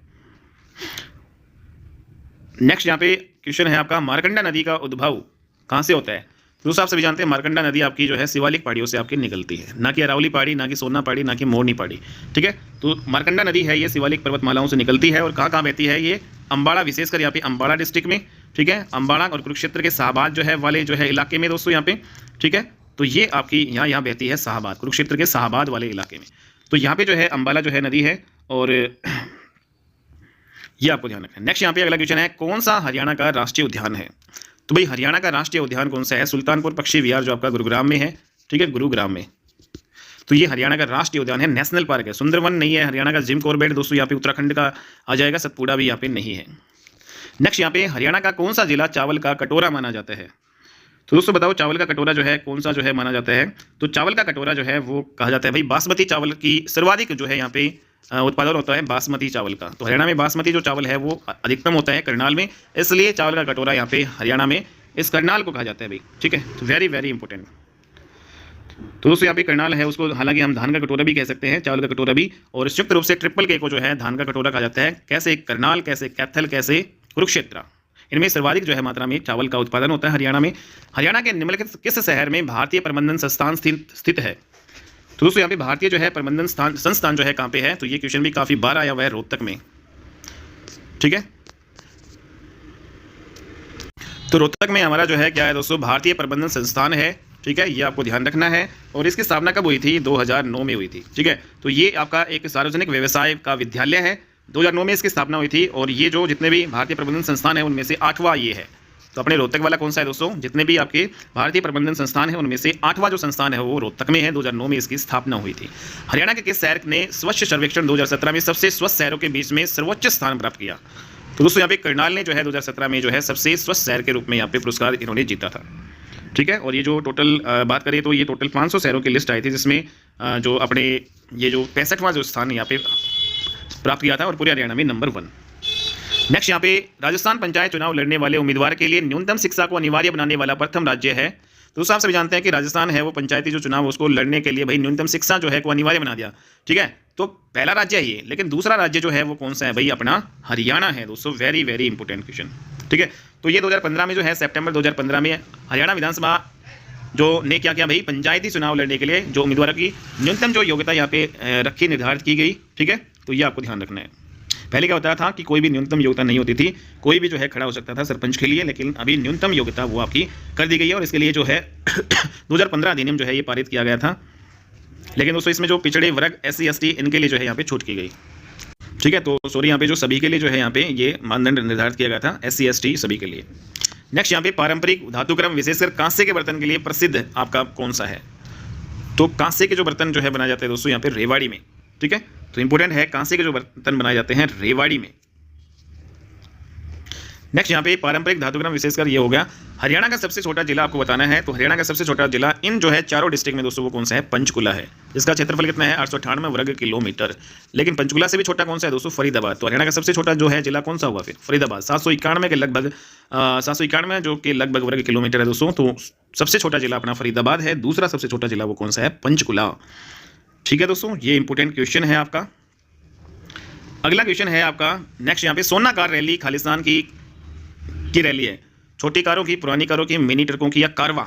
नेक्स्ट यहाँ पे क्वेश्चन है आपका, मारकंडा नदी का उद्भव कहाँ से होता है? दोस्तों आप सभी जानते हैं मारकंडा नदी आपकी जो है शिवालिक पहाड़ियों से आपकी निकलती है, ना कि अरावली पहाड़ी, ना कि सोना पहाड़ी, ना कि मोरनी पहाड़ी। ठीक है, तो मारकंडा नदी है ये शिवालिक पर्वतमालाओं से निकलती है और कहाँ कहाँ बहती है ये अम्बाड़ा, विशेषकर यहाँ पे अम्बाड़ा डिस्ट्रिक्ट में। ठीक है, अम्बाड़ा और कुरुक्षेत्र के शाहबाद जो है वाले जो है इलाके में दोस्तों यहाँ पे। ठीक है, तो ये आपकी यहाँ बहती है शाहबाद, कुरुक्षेत्र के शाहबाद वाले इलाके में। तो यहाँ पे जो है अम्बाला जो है नदी है और ये आपको ध्यान रखना है। नेक्स्ट यहाँ पे अगला क्वेश्चन है, कौन सा हरियाणा का राष्ट्रीय उद्यान है? तो भाई हरियाणा का राष्ट्रीय उद्यान कौन सा है? सुल्तानपुर पक्षी विहार जो आपका गुरुग्राम में है। ठीक है, गुरुग्राम में। तो ये हरियाणा का राष्ट्रीय उद्यान है, नेशनल पार्क है। सुंदरवन नहीं है हरियाणा का, जिम कॉर्बेट दोस्तों यहाँ पे उत्तराखंड का आ जाएगा, सतपुड़ा भी यहाँ पे नहीं है। नेक्स्ट यहाँ पे हरियाणा का कौन सा जिला चावल का कटोरा माना जाता है? तो दोस्तों बताओ चावल का कटोरा जो है कौन सा जो है माना जाता है? तो चावल का कटोरा जो है वो कहा जाता है भाई बासमती चावल की सर्वाधिक जो है यहाँ पे उत्पादन होता है बासमती चावल का। तो हरियाणा में बासमती जो चावल है वो अधिकतम होता है करनाल में, इसलिए चावल का कटोरा यहाँ पे हरियाणा में इस करनाल को कहा जाता है भाई। ठीक है, तो वेरी वेरी इंपॉर्टेंट। तो दोस्तों यहाँ पे करनाल है, उसको हालांकि हम धान का कटोरा भी कह सकते हैं, चावल का कटोरा भी, और संयुक्त रूप से ट्रिपल के को जो है धान का कटोरा कहा जाता है। कैसे? करनाल, कैसे कैथल, कैसे कुरुक्षेत्र, इनमें सर्वाधिक जो है मात्रा में चावल का उत्पादन होता है हरियाणा में। हरियाणा के निम्नलिखित किस शहर में भारतीय प्रबंधन संस्थान स्थित है? तो दोस्तों यहाँ पे भारतीय जो है प्रबंधन संस्थान जो है कहाँ पे है? तो ये क्वेश्चन भी काफी बार आया हुआ है, रोहतक में। ठीक है, तो रोहतक में हमारा जो है क्या है दोस्तों, भारतीय प्रबंधन संस्थान है। ठीक है, ये आपको ध्यान रखना है। और इसकी स्थापना कब हुई थी? 2009 में हुई थी। ठीक है, तो ये आपका एक सार्वजनिक व्यवसाय का विद्यालय है। 2009 में इसकी स्थापना हुई थी और ये जो जितने भी भारतीय प्रबंधन संस्थान है उनमें से 8वां ये है। तो अपने रोहतक वाला कौन सा है दोस्तों? जितने भी आपके भारतीय प्रबंधन संस्थान है उनमें से 8वां जो संस्थान है वो रोहतक में है। 2009 में इसकी स्थापना हुई थी। हरियाणा के किस शहर ने स्वच्छ सर्वेक्षण 2017 में सबसे स्वच्छ शहरों के बीच में सर्वोच्च स्थान प्राप्त किया? तो दोस्तों यहाँ पे करनाल ने जो है 2017 में जो है सबसे स्वच्छ शहर के रूप में यहाँ पे पुरस्कार इन्होंने जीता था। ठीक है, और ये जो टोटल बात करें तो ये टोटल 500 शहरों की लिस्ट आई थी, जिसमें जो अपने ये जो 65वां जो स्थान यहाँ पे प्राप्त किया था और पूरे हरियाणा में नंबर 1। नेक्स्ट यहाँ पे राजस्थान पंचायत चुनाव लड़ने वाले उम्मीदवार के लिए न्यूनतम शिक्षा को अनिवार्य बनाने वाला प्रथम राज्य है। दोस्तों आप सभी जानते हैं कि राजस्थान है वो पंचायती जो चुनाव उसको लड़ने के लिए भाई न्यूनतम शिक्षा जो है को अनिवार्य बना दिया। ठीक है, तो पहला राज्य है ये, लेकिन दूसरा राज्य जो है वो कौन सा है भाई? अपना हरियाणा है दोस्तों। Very very important question. ठीक है, तो ये 2015 में जो है सितंबर 2015 में हरियाणा विधानसभा जो ने क्या किया भाई, पंचायती चुनाव लड़ने के लिए जो उम्मीदवारों की न्यूनतम जो योग्यता यहाँ पे रखी, निर्धारित की गई। ठीक है, तो ये आपको ध्यान रखना है। पहले क्या होता था कि कोई भी न्यूनतम योग्यता नहीं होती थी, कोई भी जो है खड़ा हो सकता था सरपंच के लिए, लेकिन अभी न्यूनतम योग्यता वो आपकी कर दी गई है और इसके लिए जो है 2015 अधिनियम जो है ये पारित किया गया था। लेकिन दोस्तों इसमें जो पिछड़े वर्ग SC ST इनके लिए जो है यहाँ पे छूट की गई। ठीक है, तो सॉरी यहाँ पे जो सभी के लिए जो है यहाँ पे ये मानदंड निर्धारित किया गया था, SC ST सभी के लिए। नेक्स्ट यहाँ पे पारंपरिक धातुक्रम विशेषकर कांसे के बर्तन के लिए प्रसिद्ध आपका कौन सा है? तो कांसे के जो बर्तन जो है बनाए जाते हैं दोस्तों यहाँ पे रेवाड़ी में। ठीक है, तो इंपॉर्टेंट है, कांसे के जो बर्तन बनाए जाते हैं रेवाड़ी में। नेक्स्ट यहाँ पे पारंपरिक धातुक्रम विशेषकर ये हो गया। हरियाणा का सबसे छोटा जिला आपको बताना है, तो हरियाणा का सबसे छोटा जिला इन जो है चारों डिस्ट्रिक्ट में दोस्तों वो कौन सा है? पंचकुला है, जिसका क्षेत्रफल कितना है? 898 वर्ग किलोमीटर। लेकिन पंचकुला से भी छोटा कौन सा है दोस्तों? फरीदाबाद। तो हरियाणा का सबसे छोटा जो है जिला कौन सा हुआ फिर? फरीदाबाद। 791 के लगभग 791 जो कि लगभग वर्ग किलोमीटर है दोस्तों। तो सबसे छोटा जिला अपना फरीदाबाद है। दूसरा सबसे छोटा जिला वो कौन सा है? पंचकुला। ठीक है दोस्तों, ये इंपॉर्टेंट क्वेश्चन है आपका। अगला क्वेश्चन है आपका नेक्स्ट यहाँ पे, सोना कार रैली खालिस्तान की रैली है। छोटी कारों की, पुरानी कारों की, मिनी ट्रकों की या कारवा?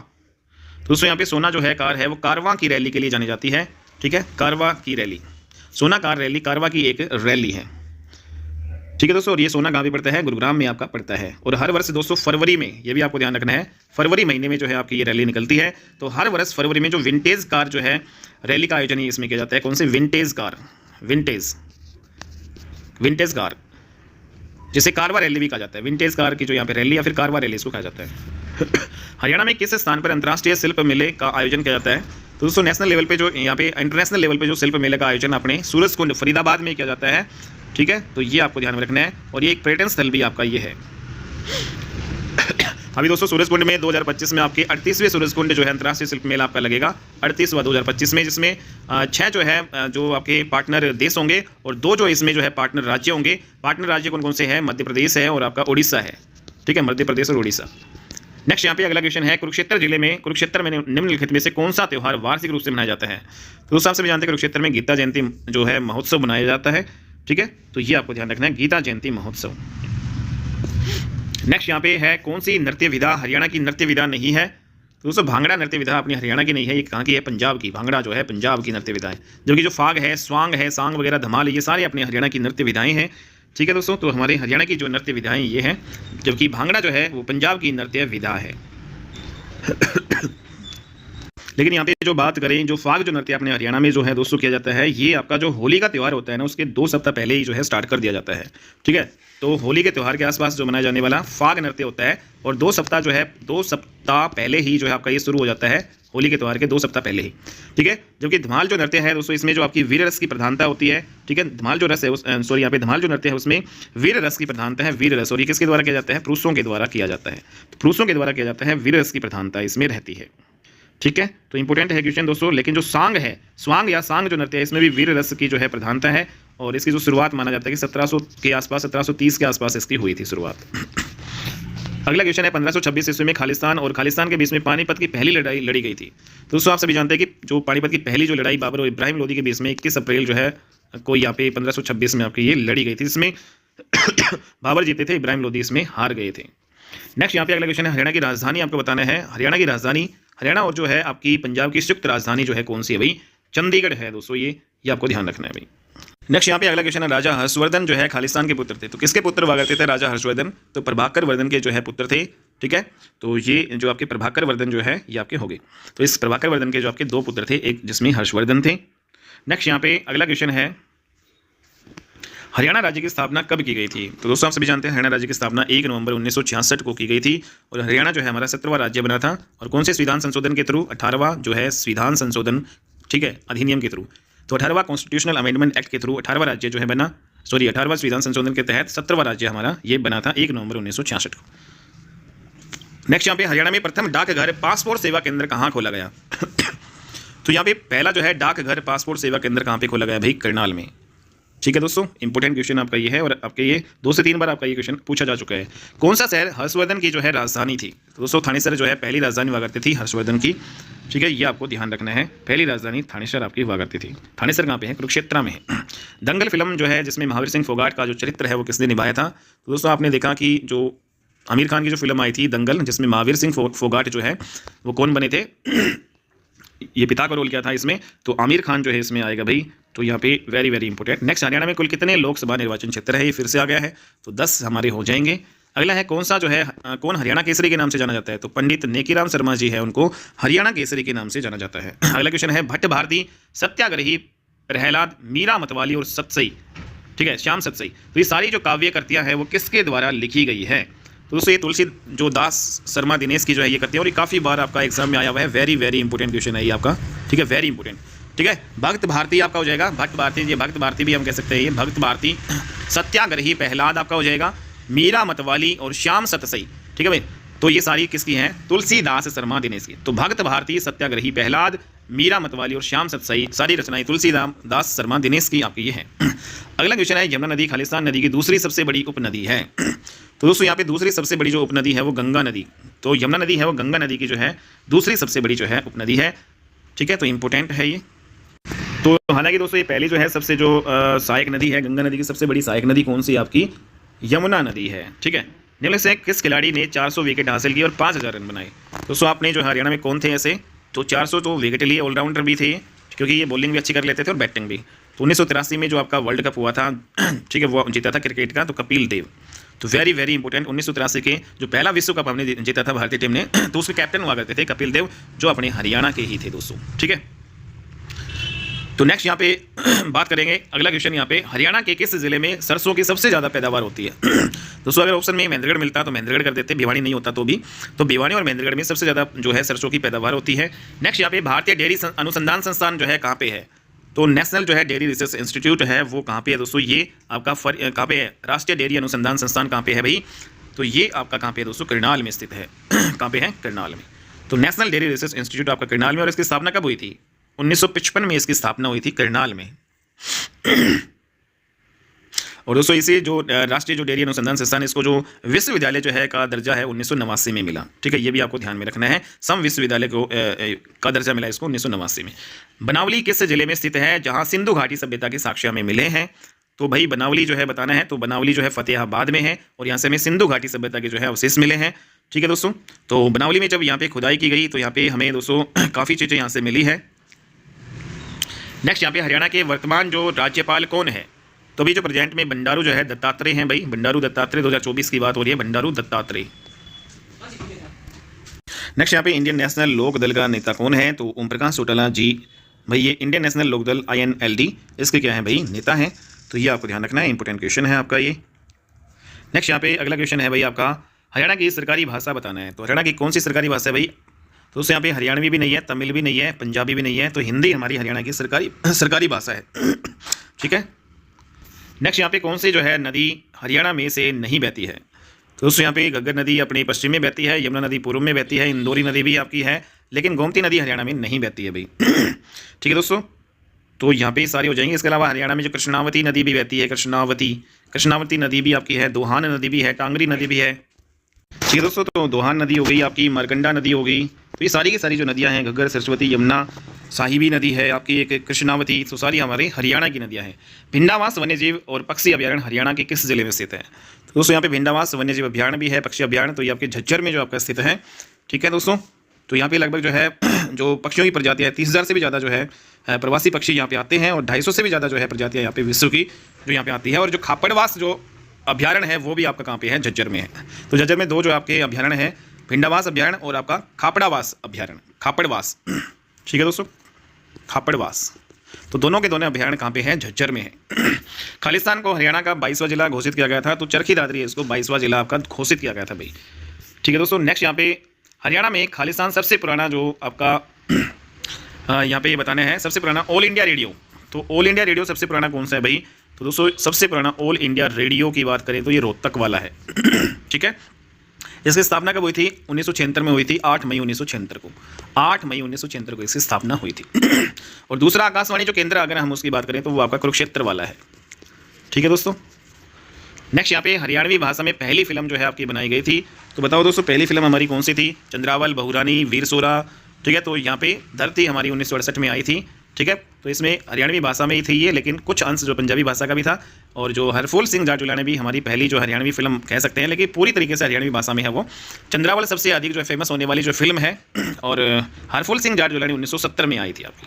दोस्तों यहाँ पे सोना जो है कार है वो कारवा की रैली के लिए जानी जाती है। ठीक है, कारवा की रैली, सोना कार रैली कारवा की एक रैली है। ठीक है दोस्तों, और ये सोना कहाँ पे पड़ता है? गुरुग्राम में आपका पड़ता है। और हर वर्ष दोस्तों फरवरी में, ये भी आपको ध्यान रखना है, फरवरी महीने में जो है आपकी ये रैली निकलती है। तो हर वर्ष फरवरी में जो विंटेज कार जो है रैली का आयोजन इसमें किया जाता है। कौन सी? विंटेज कार, विंटेज कार, जिसे कारवा रैली भी कहा जाता है। विंटेज कार की जो यहाँ पे रैली या फिर कारवा रैली इसको कहा जाता है। हरियाणा में किस स्थान पर अंतर्राष्ट्रीय शिल्प मेले का आयोजन किया जाता है? तो दोस्तों नेशनल लेवल पे जो यहाँ पे इंटरनेशनल लेवल पे जो शिल्प मेले का आयोजन अपने सूरजकुंड फरीदाबाद में किया जाता है। ठीक है, तो ये आपको ध्यान में रखना है। और ये एक पर्यटन स्थल भी आपका ये है। अभी दोस्तों सूरजकुंड में 2025 में आपके 38वें सूरजकुंड जो है अंतर्राष्ट्रीय शिल्प मेला आपका लगेगा 38वां 2025 में, जिसमें 6 जो है जो आपके पार्टनर देश होंगे और 2 जो इसमें जो है पार्टनर राज्य होंगे। पार्टनर राज्य कौन कौन से हैं? मध्य प्रदेश है और आपका उड़ीसा है। ठीक है, मध्य प्रदेश और उड़ीसा। नेक्स्ट यहाँ पे अगला क्वेश्चन है, कुरुक्षेत्र में निम्नलिखित में से कौन सा त्यौहार वार्षिक रूप से मनाया जाता है? तो दोस्तों आप सभी जानते हैं कुरुक्षेत्र में गीता जयंती जो है महोत्सव मनाया जाता है। ठीक है, तो ये आपको ध्यान रखना है, गीता जयंती महोत्सव। नेक्स्ट यहाँ पे है, कौन सी नृत्य विधा हरियाणा की नृत्य विधा नहीं है? तो दोस्तों भांगड़ा नृत्य विधा अपनी हरियाणा की नहीं है, ये कहाँ की है, पंजाब की। भांगड़ा जो है पंजाब की नृत्य विधा है, जबकि जो फाग है, स्वांग है, सांग वगैरह, धमाल, ये सारे अपने हरियाणा की नृत्य विधाएं हैं। ठीक है दोस्तों, तो हमारे हरियाणा की जो नृत्य विधाएं ये हैं, जबकि भांगड़ा जो है वो पंजाब की नृत्य विधा है। लेकिन यहाँ पे जो बात करें, जो फाग जो नृत्य अपने हरियाणा में जो है दोस्तों किया जाता है, ये आपका जो होली का त्यौहार होता है ना, उसके 2 सप्ताह पहले ही जो है स्टार्ट कर दिया जाता है। ठीक है, तो होली के त्यौहार के आसपास जो मनाया जाने वाला फाग नृत्य होता है, और 2 सप्ताह जो है 2 सप्ताह पहले ही जो है आपका ये शुरू हो जाता है, होली के त्यौहार के 2 सप्ताह पहले ही। ठीक है, जबकि धमाल जो नृत्य है दोस्तों, इसमें जो आपकी वीर रस की प्रधानता होती है। ठीक है, धमाल जो रस है सॉरी यहाँ पे धमाल जो नृत्य है उसमें वीर रस की प्रधानता है, वीर रस, और ये किसके द्वारा किया जाता है, पुरुषों के द्वारा किया जाता है। तो पुरुषों के द्वारा किया जाता है, वीर रस की प्रधानता इसमें रहती है। ठीक है, तो इंपॉर्टेंट है क्वेश्चन दोस्तों। लेकिन जो सांग है, स्वांग या सांग जो नृत्य है, इसमें भी वीर रस की जो है प्रधानता है, और इसकी जो शुरुआत माना जाता है कि 1700 के आसपास, 1730 के आसपास इसकी हुई थी शुरुआत। अगला क्वेश्चन है 1526 ईस्वी में खालिस्तान और खालिस्तान के बीच में पानीपत की पहली लड़ाई लड़ी गई थी। तो दोस्तों आप सभी जानते हैं कि जो पानीपत की पहली जो लड़ाई बाबर और इब्राहिम लोदी के बीच में 21 अप्रैल जो है को यहाँ पे 1526 में आपकी ये लड़ी गई थी, जिसमें बाबर जीते थे, इब्राहिम लोदी इसमें हार गए थे। नेक्स्ट यहाँ पे अगला क्वेश्चन है, हरियाणा की राजधानी आपको बताना है। हरियाणा की राजधानी, हरियाणा और जो है आपकी पंजाब की संयुक्त राजधानी जो है कौन सी है भाई, चंडीगढ़ है दोस्तों, ये आपको ध्यान रखना है भाई। नेक्स्ट यहाँ पे अगला क्वेश्चन है, राजा हर्षवर्धन जो है खालिस्तान के पुत्र थे। तो किसके पुत्र हुआ करते थे राजा हर्षवर्धन, तो प्रभाकर वर्धन के जो है पुत्र थे। ठीक है, तो ये जो आपके प्रभाकर वर्धन जो है ये आपके हो गए। तो इस प्रभाकर वर्धन के जो आपके 2 पुत्र थे, एक जिसमें हर्षवर्धन थे। नेक्स्ट यहाँ पे अगला क्वेश्चन है, हरियाणा राज्य की स्थापना कब की गई थी। तो दोस्तों आप सभी जानते हैं हरियाणा राज्य की स्थापना 1 नवंबर 1966 को की गई थी, और हरियाणा जो है हमारा 17वां राज्य बना था। और कौन से संविधान संशोधन के थ्रू, 18वां जो है संविधान संशोधन, ठीक है, अधिनियम के थ्रू। तो 18वां कॉन्स्टिट्यूशनल अमेंडमेंट एक्ट के थ्रू 18वां राज्य जो है बना, 18वां संविधान संशोधन के तहत 17वां राज्य हमारा ये बना था 1 नवंबर 1966 को। नेक्स्ट यहाँ पे हरियाणा में प्रथम डाकघर पासपोर्ट सेवा केंद्र कहाँ खोला गया। तो यहाँ पे पहला जो है डाकघर पासपोर्ट सेवा केंद्र कहाँ पे खोला गया भाई, करनाल में। ठीक है दोस्तों, इंपॉर्टेंट क्वेश्चन आपका ये है, और आपके ये 2 से 3 बार आपका ये क्वेश्चन पूछा जा चुका है। कौन सा शहर हर्षवर्धन की जो है राजधानी थी। तो दोस्तों थानेसर जो है पहली राजधानी हुआ करती थी हर्षवर्धन की। ठीक है, ये आपको ध्यान रखना है, पहली राजधानी थानेसर आपकी हुआ करती थी। थानेसर कहाँ पे है, कुरुक्षेत्र में है। दंगल फिल्म जो है जिसमें महावीर सिंह फोगाट का जो चरित्र है वो किसने निभाया था। तो दोस्तों आपने देखा कि जो आमिर खान की जो फिल्म आई थी दंगल, जिसमें महावीर सिंह फोगाट जो है वो कौन बने थे, ये पिता का रोल किया था इसमें, तो आमिर खान जो है इसमें आएगा भाई। तो यहाँ पे very very important. Next, Haryana में कुल कितने लोकसभा निर्वाचन क्षेत्र है, ये फिर से आ गया है, तो 10 हमारे हो जाएंगे। अगला है, कौन सा जो है कौन हरियाणा केसरी के नाम से जाना जाता है। तो पंडित नेकीराम शर्मा जी है, उनको हरियाणा केसरी के नाम से जाना जाता है। अगला क्वेश्चन है, भट्ट भारती, सत्याग्रही, प्रहलाद, मीरा मतवाली और सतसई, ठीक है, श्याम सतसई, तो ये सारी जो काव्य कृतियाँ हैं वो किसके द्वारा लिखी गई है। तो दोस्तों ये तुलसी जो दास शर्मा दिनेश की जो है ये करती है, और ये काफ़ी बार आपका एग्जाम में आया हुआ है, वेरी वेरी इंपॉर्टेंट क्वेश्चन है ये आपका। ठीक है, वेरी इंपॉर्टेंट। ठीक है, भक्त भारती आपका हो जाएगा, भक्त भारती, ये भक्त भारती भी हम कह सकते हैं, ये भक्त भारती, सत्याग्रही प्रहलाद आपका हो जाएगा, मीरा मतवाली और श्याम सतसई। ठीक है भाई, तो ये सारी किसकी हैं, तुलसीदास शर्मा दिनेश की। तो भक्त भारती, सत्याग्रही प्रहलाद, मीरा मतवाली और श्याम सतसई, सारी रचनाएं तुलसीदास शर्मा दिनेश की आपकी ये है। अगला क्वेश्चन है, यमुना नदी खालिस्तान नदी की दूसरी सबसे बड़ी उपनदी है। तो दोस्तों यहाँ पे दूसरी सबसे बड़ी जो उपनदी है वो गंगा नदी, तो यमुना नदी है वो गंगा नदी की जो है दूसरी सबसे बड़ी जो है उपनदी है। ठीक है, तो इंपॉर्टेंट है ये। तो हालांकि दोस्तों ये पहली जो है सबसे जो सहायक नदी है, गंगा नदी की सबसे बड़ी सहायक नदी कौन सी आपकी, यमुना नदी है। ठीक है, निम्न से किस खिलाड़ी ने 400 विकेट हासिल की और 5000 रन बनाए। दोस्तों आपने जो हरियाणा में कौन थे ऐसे, तो 400 तो विकेट लिए, ऑलराउंडर भी थे, क्योंकि ये बॉलिंग भी अच्छी कर लेते थे और बैटिंग भी। तो 1983 में जो आपका वर्ल्ड कप हुआ था, ठीक है, वो जीता था क्रिकेट का, तो कपिल देव। तो वेरी वेरी इंपॉर्टेंट, 1983 के जो पहला विश्व कप हमने जीता था भारतीय टीम ने, तो उसके कैप्टन हुआ करते थे कपिल देव, जो अपने हरियाणा के ही थे दोस्तों। ठीक है, तो नेक्स्ट यहाँ पे बात करेंगे, अगला क्वेश्चन यहाँ पे, हरियाणा के किस जिले में सरसों की सबसे ज़्यादा पैदावार होती है। दोस्तों अगर ऑप्शन में महेंद्रगढ़ मिलता तो महेंद्रगढ़ कर देते, भिवानी नहीं होता तो भी, तो भिवानी और महेंद्रगढ़ में सबसे ज़्यादा जो है सरसों की पैदावार होती है। नेक्स्ट यहाँ पे भारतीय डेयरी अनुसंधान संस्थान जो है कहाँ पे है, तो नेशनल जो है डेयरी रिसर्च इंस्टीट्यूट है वो कहाँ पे है दोस्तों, ये आपका कहाँ पे है, राष्ट्रीय डेयरी अनुसंधान संस्थान कहाँ पे है भाई, तो ये आपका कहाँ पे है दोस्तों, करनाल में स्थित है। कहाँ पे है, करनाल में। तो नेशनल डेयरी रिसर्च इंस्टीट्यूट आपका करनाल में, और इसकी स्थापना कब हुई थी, 1955 में इसकी स्थापना हुई थी करनाल में। और दोस्तों इसे जो राष्ट्रीय जो डेयरी अनुसंधान संस्थान, इसको जो विश्वविद्यालय जो है का दर्जा है 1989 में मिला। ठीक है, ये भी आपको ध्यान में रखना है, सम विश्वविद्यालय को का दर्जा मिला इसको 1989 में। बनावली किस जिले में स्थित है जहां सिंधु घाटी सभ्यता के साक्ष्य हमें मिले हैं। तो भाई बनावली जो है बताना है, तो बनावली जो है फतेहाबाद में है, और यहाँ से हमें सिंधु घाटी सभ्यता के जो है अवशेष मिले हैं। ठीक है दोस्तों। तो बनावली में जब यहाँ पे खुदाई की गई तो यहाँ पे हमें दोस्तों काफ़ी चीज़ें यहाँ से मिली है। नेक्स्ट यहाँ पे हरियाणा के वर्तमान जो राज्यपाल कौन है, तो अभी जो प्रेजेंट में बंडारू जो है दत्तात्रेय हैं भाई, बंडारू दत्तात्रेय 2024 की बात हो रही है, बंडारू दत्तात्रेय। नेक्स्ट यहाँ पे इंडियन नेशनल लोक दल का नेता कौन है, तो ओम प्रकाश चौटाला जी भाई, ये इंडियन नेशनल लोक दल INLD इसके क्या है भाई, नेता हैं। तो ये आपको ध्यान रखना है, इंपॉर्टेंट क्वेश्चन है आपका ये। नेक्स्ट यहाँ पे अगला क्वेश्चन है भाई आपका, हरियाणा की सरकारी भाषा बताना है। तो हरियाणा की कौन सी सरकारी भाषा है भाई, तो उससे यहाँ पे हरियाणवी भी नहीं है, तमिल भी नहीं है, पंजाबी भी नहीं है, तो हिंदी हमारी हरियाणा की सरकारी भाषा है। ठीक है। नेक्स्ट यहाँ पे कौन सी जो है नदी हरियाणा में से नहीं बहती है, तो दोस्तों यहाँ पे घग्गर नदी अपनी पश्चिम में बहती है, यमुना नदी पूर्व में बहती है, इंदौरी नदी भी आपकी है, लेकिन गोमती नदी हरियाणा में नहीं बहती है भाई। ठीक है दोस्तों, तो यहाँ पे सारी हो जाएंगे। इसके अलावा हरियाणा में जो कृष्णावती नदी भी बहती है, कृष्णावती नदी भी आपकी है, दोहान नदी भी है, टांगरी नदी भी है। ठीक है दोस्तों, तो दोहान नदी हो गई आपकी, मारकंडा नदी हो गई, तो ये सारी की सारी जो नदियाँ हैं, घग्गर, सरस्वती, यमुना, साहिबी नदी है आपकी एक, कृष्णावती, तो सारी हमारे हरियाणा की नदियाँ हैं। भिंडावास वन्यजीव और पक्षी अभ्यारण्य हरियाणा के किस जिले में स्थित है, तो दोस्तों यहाँ पे भिंडावास वन्यजीव अभ्यारण्य भी है, पक्षी अभ्यारण्य, तो ये आपके झज्जर में जो आपका स्थित है। ठीक है दोस्तों, तो यहाँ पे लगभग जो है जो पक्षियों की प्रजातियाँ 30,000 से भी ज़्यादा जो है प्रवासी पक्षी यहाँ पे आते हैं, और 250 से भी ज़्यादा जो है प्रजातियाँ यहाँ पे विश्व की जो यहाँ पे आती है। और जो खापड़वास जो अभ्यारण्य है वो भी आपका कहाँ पे है, झज्जर में है। तो झज्जर में दो जो आपके अभ्यारण्य है, भिंडावास अभ्यारण्य और आपका खापड़ावास अभ्यारण्य, खापड़वास। ठीक है दोस्तों, खापड़वास, तो दोनों के दोनों अभ्यारण्य कहाँ पे हैं, झज्जर में है। खालिस्तान को हरियाणा का 22वां जिला घोषित किया गया था, तो चरखी दादरी है इसको 22वां जिला आपका घोषित किया गया था भाई। ठीक है दोस्तों, नेक्स्ट यहाँ पे हरियाणा में खालिस्तान सबसे पुराना जो आपका यहाँ पे बताने हैं, सबसे पुराना ऑल इंडिया रेडियो, तो ऑल इंडिया रेडियो सबसे पुराना कौन सा है भाई, तो दोस्तों सबसे पुराना ऑल इंडिया रेडियो की बात करें तो ये रोहतक वाला है। ठीक है, इसकी स्थापना कब हुई थी, 1976 में हुई थी, 8 मई 1976 को, 8 मई 1976 को इसकी स्थापना हुई थी। और दूसरा आकाशवाणी जो केंद्र अगर हम उसकी बात करें तो वो आपका कुरुक्षेत्र वाला है। ठीक है दोस्तों, नेक्स्ट यहाँ पे हरियाणवी भाषा में पहली फिल्म जो है आपकी बनाई गई थी, तो बताओ दोस्तों पहली फिल्म हमारी कौन सी थी, चंद्रावल, बहुरानी, वीर सोरा। ठीक है, तो यहाँ पे धरती हमारी 1968 में आई थी। ठीक है, तो इसमें हरियाणवी भाषा में ही थी ये, लेकिन कुछ अंश जो पंजाबी भाषा का भी था। और जो हरफूल सिंह जाटजुला ने भी हमारी पहली जो हरियाणवी फिल्म कह सकते हैं, लेकिन पूरी तरीके से हरियाणवी भाषा में है वो। चंद्रावल सबसे अधिक जो फेमस होने वाली जो फिल्म है, और हरफूल सिंह जाटजुला ने 1970 में आई थी आपकी।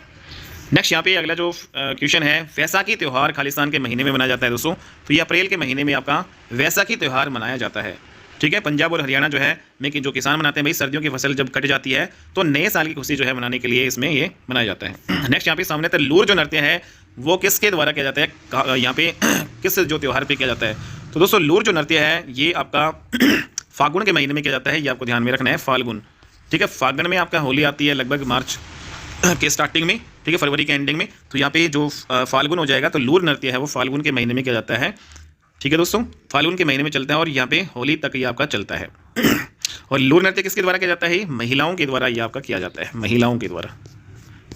नेक्स्ट यहाँ पे अगला जो क्वेश्चन है, वैसाखी त्यौहार खालिस्तान के महीने में मनाया जाता है दोस्तों, तो ये अप्रैल के महीने में आपका वैसाखी त्यौहार मनाया जाता है। ठीक है, पंजाब और हरियाणा जो है में कि जो किसान मनाते हैं भाई, सर्दियों की फसल जब कट जाती है तो नए साल की खुशी जो है मनाने के लिए इसमें ये मनाया जाता है। नेक्स्ट यहाँ पे सामने तक लूर जो नृत्य है वो किसके द्वारा किया जाता है, यहाँ पे किस जो त्यौहार पे किया जाता है, तो दोस्तों लूर जो नृत्य है ये आपका फागुन के महीने में किया जाता है, ये आपको ध्यान में रखना है, फाल्गुन। ठीक है, फागुन में आपका होली आती है लगभग मार्च के स्टार्टिंग में, ठीक है, फरवरी के एंडिंग में, तो यहाँ पे जो फाल्गुन हो जाएगा, तो लूर नृत्य है वो फाल्गुन के महीने में किया जाता है। ठीक है दोस्तों, फाल्गुन के महीने में चलता है और यहाँ पे होली तक ये आपका चलता है। और लूर नृत्य किसके द्वारा किया जाता है, महिलाओं के द्वारा ये आपका किया जाता है, महिलाओं के द्वारा।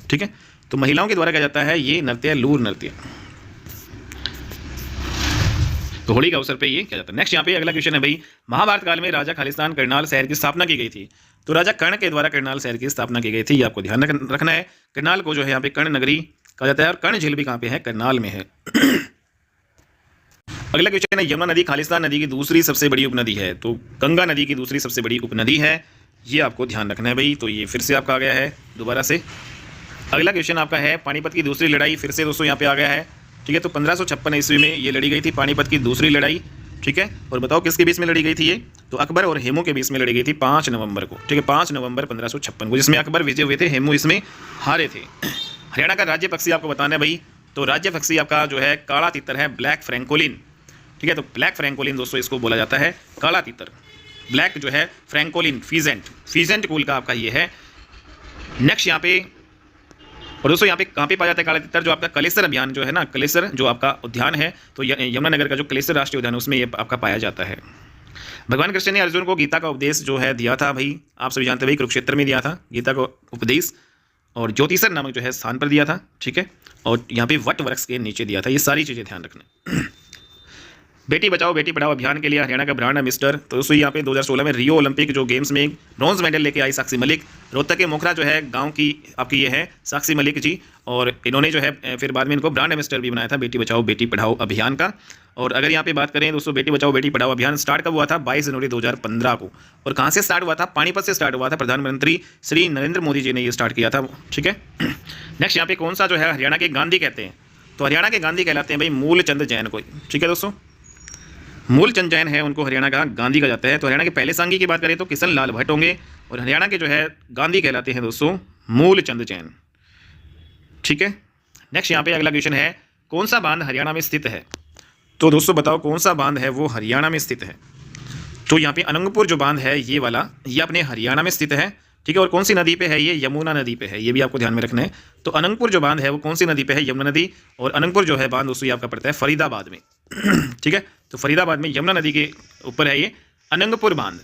ठीक है, तो महिलाओं के द्वारा किया जाता है ये नृत्य, लूर नृत्य, तो होली के अवसर पे ये किया जाता है। नेक्स्ट यहाँ पे अगला क्वेश्चन है भाई, महाभारत काल में राजा खालिस्तान करनाल शहर की स्थापना की गई थी, तो राजा कर्ण के द्वारा करनाल शहर की स्थापना की गई थी, ये आपको ध्यान रखना है। करनाल को जो है यहाँ पे कर्ण नगरी कहा जाता है, और कर्ण झील भी कहाँ पे है, करनाल में है। अगला क्वेश्चन है, यमुना नदी खालिस्तान नदी की दूसरी सबसे बड़ी उपनदी है, तो गंगा नदी की दूसरी सबसे बड़ी उपनदी है, ये आपको ध्यान रखना है भाई। तो ये फिर से आपका आ गया है दोबारा से। अगला क्वेश्चन आपका है, पानीपत की दूसरी लड़ाई फिर से दोस्तों यहाँ पे आ गया है। ठीक है, तो 1556 ईस्वी में ये लड़ी गई थी पानीपत की दूसरी लड़ाई। ठीक है, और बताओ किसके बीच में लड़ी गई थी ये, तो अकबर और हेमू के बीच में लड़ी गई थी 5 नवंबर को। ठीक है, 5 नवंबर 1556 को, जिसमें अकबर विजय हुए थे, हेमू इसमें हारे थे। हरियाणा का राज्य पक्षी आपको बताना है भाई, तो राज्य पक्षी आपका जो है काला तितर है, ब्लैक फ्रैंकोलिन। ठीक है, तो ब्लैक फ्रैंकोलिन दोस्तों इसको बोला जाता है, काला तितर, ब्लैक जो है फ्रैंकोलिन, फीजेंट कुल का आपका ये है। नेक्स्ट यहाँ पे, और दोस्तों यहाँ पे कहाँ पे पाया जाता है काला तितर, जो आपका कलेसर अभियान जो है ना, कलेसर जो आपका उद्यान है, तो यमुनानगर का जो कलेसर राष्ट्रीय उद्यान है उसमें ये आपका पाया जाता है। भगवान कृष्ण ने अर्जुन को गीता का उपदेश जो है दिया था भाई, आप सभी जानते हैं भाई, कुरुक्षेत्र में दिया था गीता का उपदेश, और ज्योतिषर नामक जो है स्थान पर दिया था। ठीक है, और यहाँ पे वट वृक्ष के नीचे दिया था, ये सारी चीज़ें ध्यान रखना। बेटी बचाओ बेटी पढ़ाओ अभियान के लिए हरियाणा का ब्रांड एम्बेसडर तो दोस्तों यहाँ पे 2016 में रियो ओलंपिक जो गेम्स में ब्रॉन्ज मेडल लेके आई साक्षी मलिक। रोहतक के मोखरा जो है गांव की आपकी ये है साक्षी मलिक जी, और इन्होंने जो है फिर बाद में इनको ब्रांड एम्बेसडर भी बनाया था बेटी बचाओ बेटी पढ़ाओ अभियान का। और अगर यहाँ पे बात करें दोस्तों, बेटी बचाओ बेटी पढ़ाओ अभियान स्टार्ट कब हुआ था? 22 जनवरी 2015 को। और कहाँ से स्टार्ट हुआ था? पानीपत से स्टार्ट हुआ था। प्रधानमंत्री श्री नरेंद्र मोदी जी ने ये स्टार्ट किया था, ठीक है। नेक्स्ट यहाँ पे कौन सा जो है हरियाणा के गांधी कहते हैं? तो हरियाणा के गांधी कहलाते हैं भाई मूलचंद जैन को, ठीक है दोस्तों। मूलचंद जैन है, उनको हरियाणा का गांधी कहा जाता है। तो हरियाणा के पहले सांघी की बात करें तो किशन लाल भट्ट होंगे, और हरियाणा के जो है गांधी कहलाते हैं दोस्तों मूलचंद जैन, ठीक है। नेक्स्ट यहाँ पे अगला क्वेश्चन है, कौन सा बांध हरियाणा में स्थित है? तो दोस्तों बताओ कौन सा बांध है वो हरियाणा में स्थित है? तो यहाँ पे अनंगपुर जो बांध है ये वाला, ये अपने हरियाणा में स्थित है, ठीक है। और कौन सी नदी पे है? ये यमुना नदी पे है, ये भी आपको ध्यान में रखना है। तो अनंगपुर जो बांध है वो कौन सी नदी पे है? यमुना नदी। और अनंगपुर जो है बांध दोस्तों ये आपका पड़ता है फरीदाबाद में, ठीक है। तो फरीदाबाद में यमुना नदी के ऊपर है ये अनंगपुर बांध।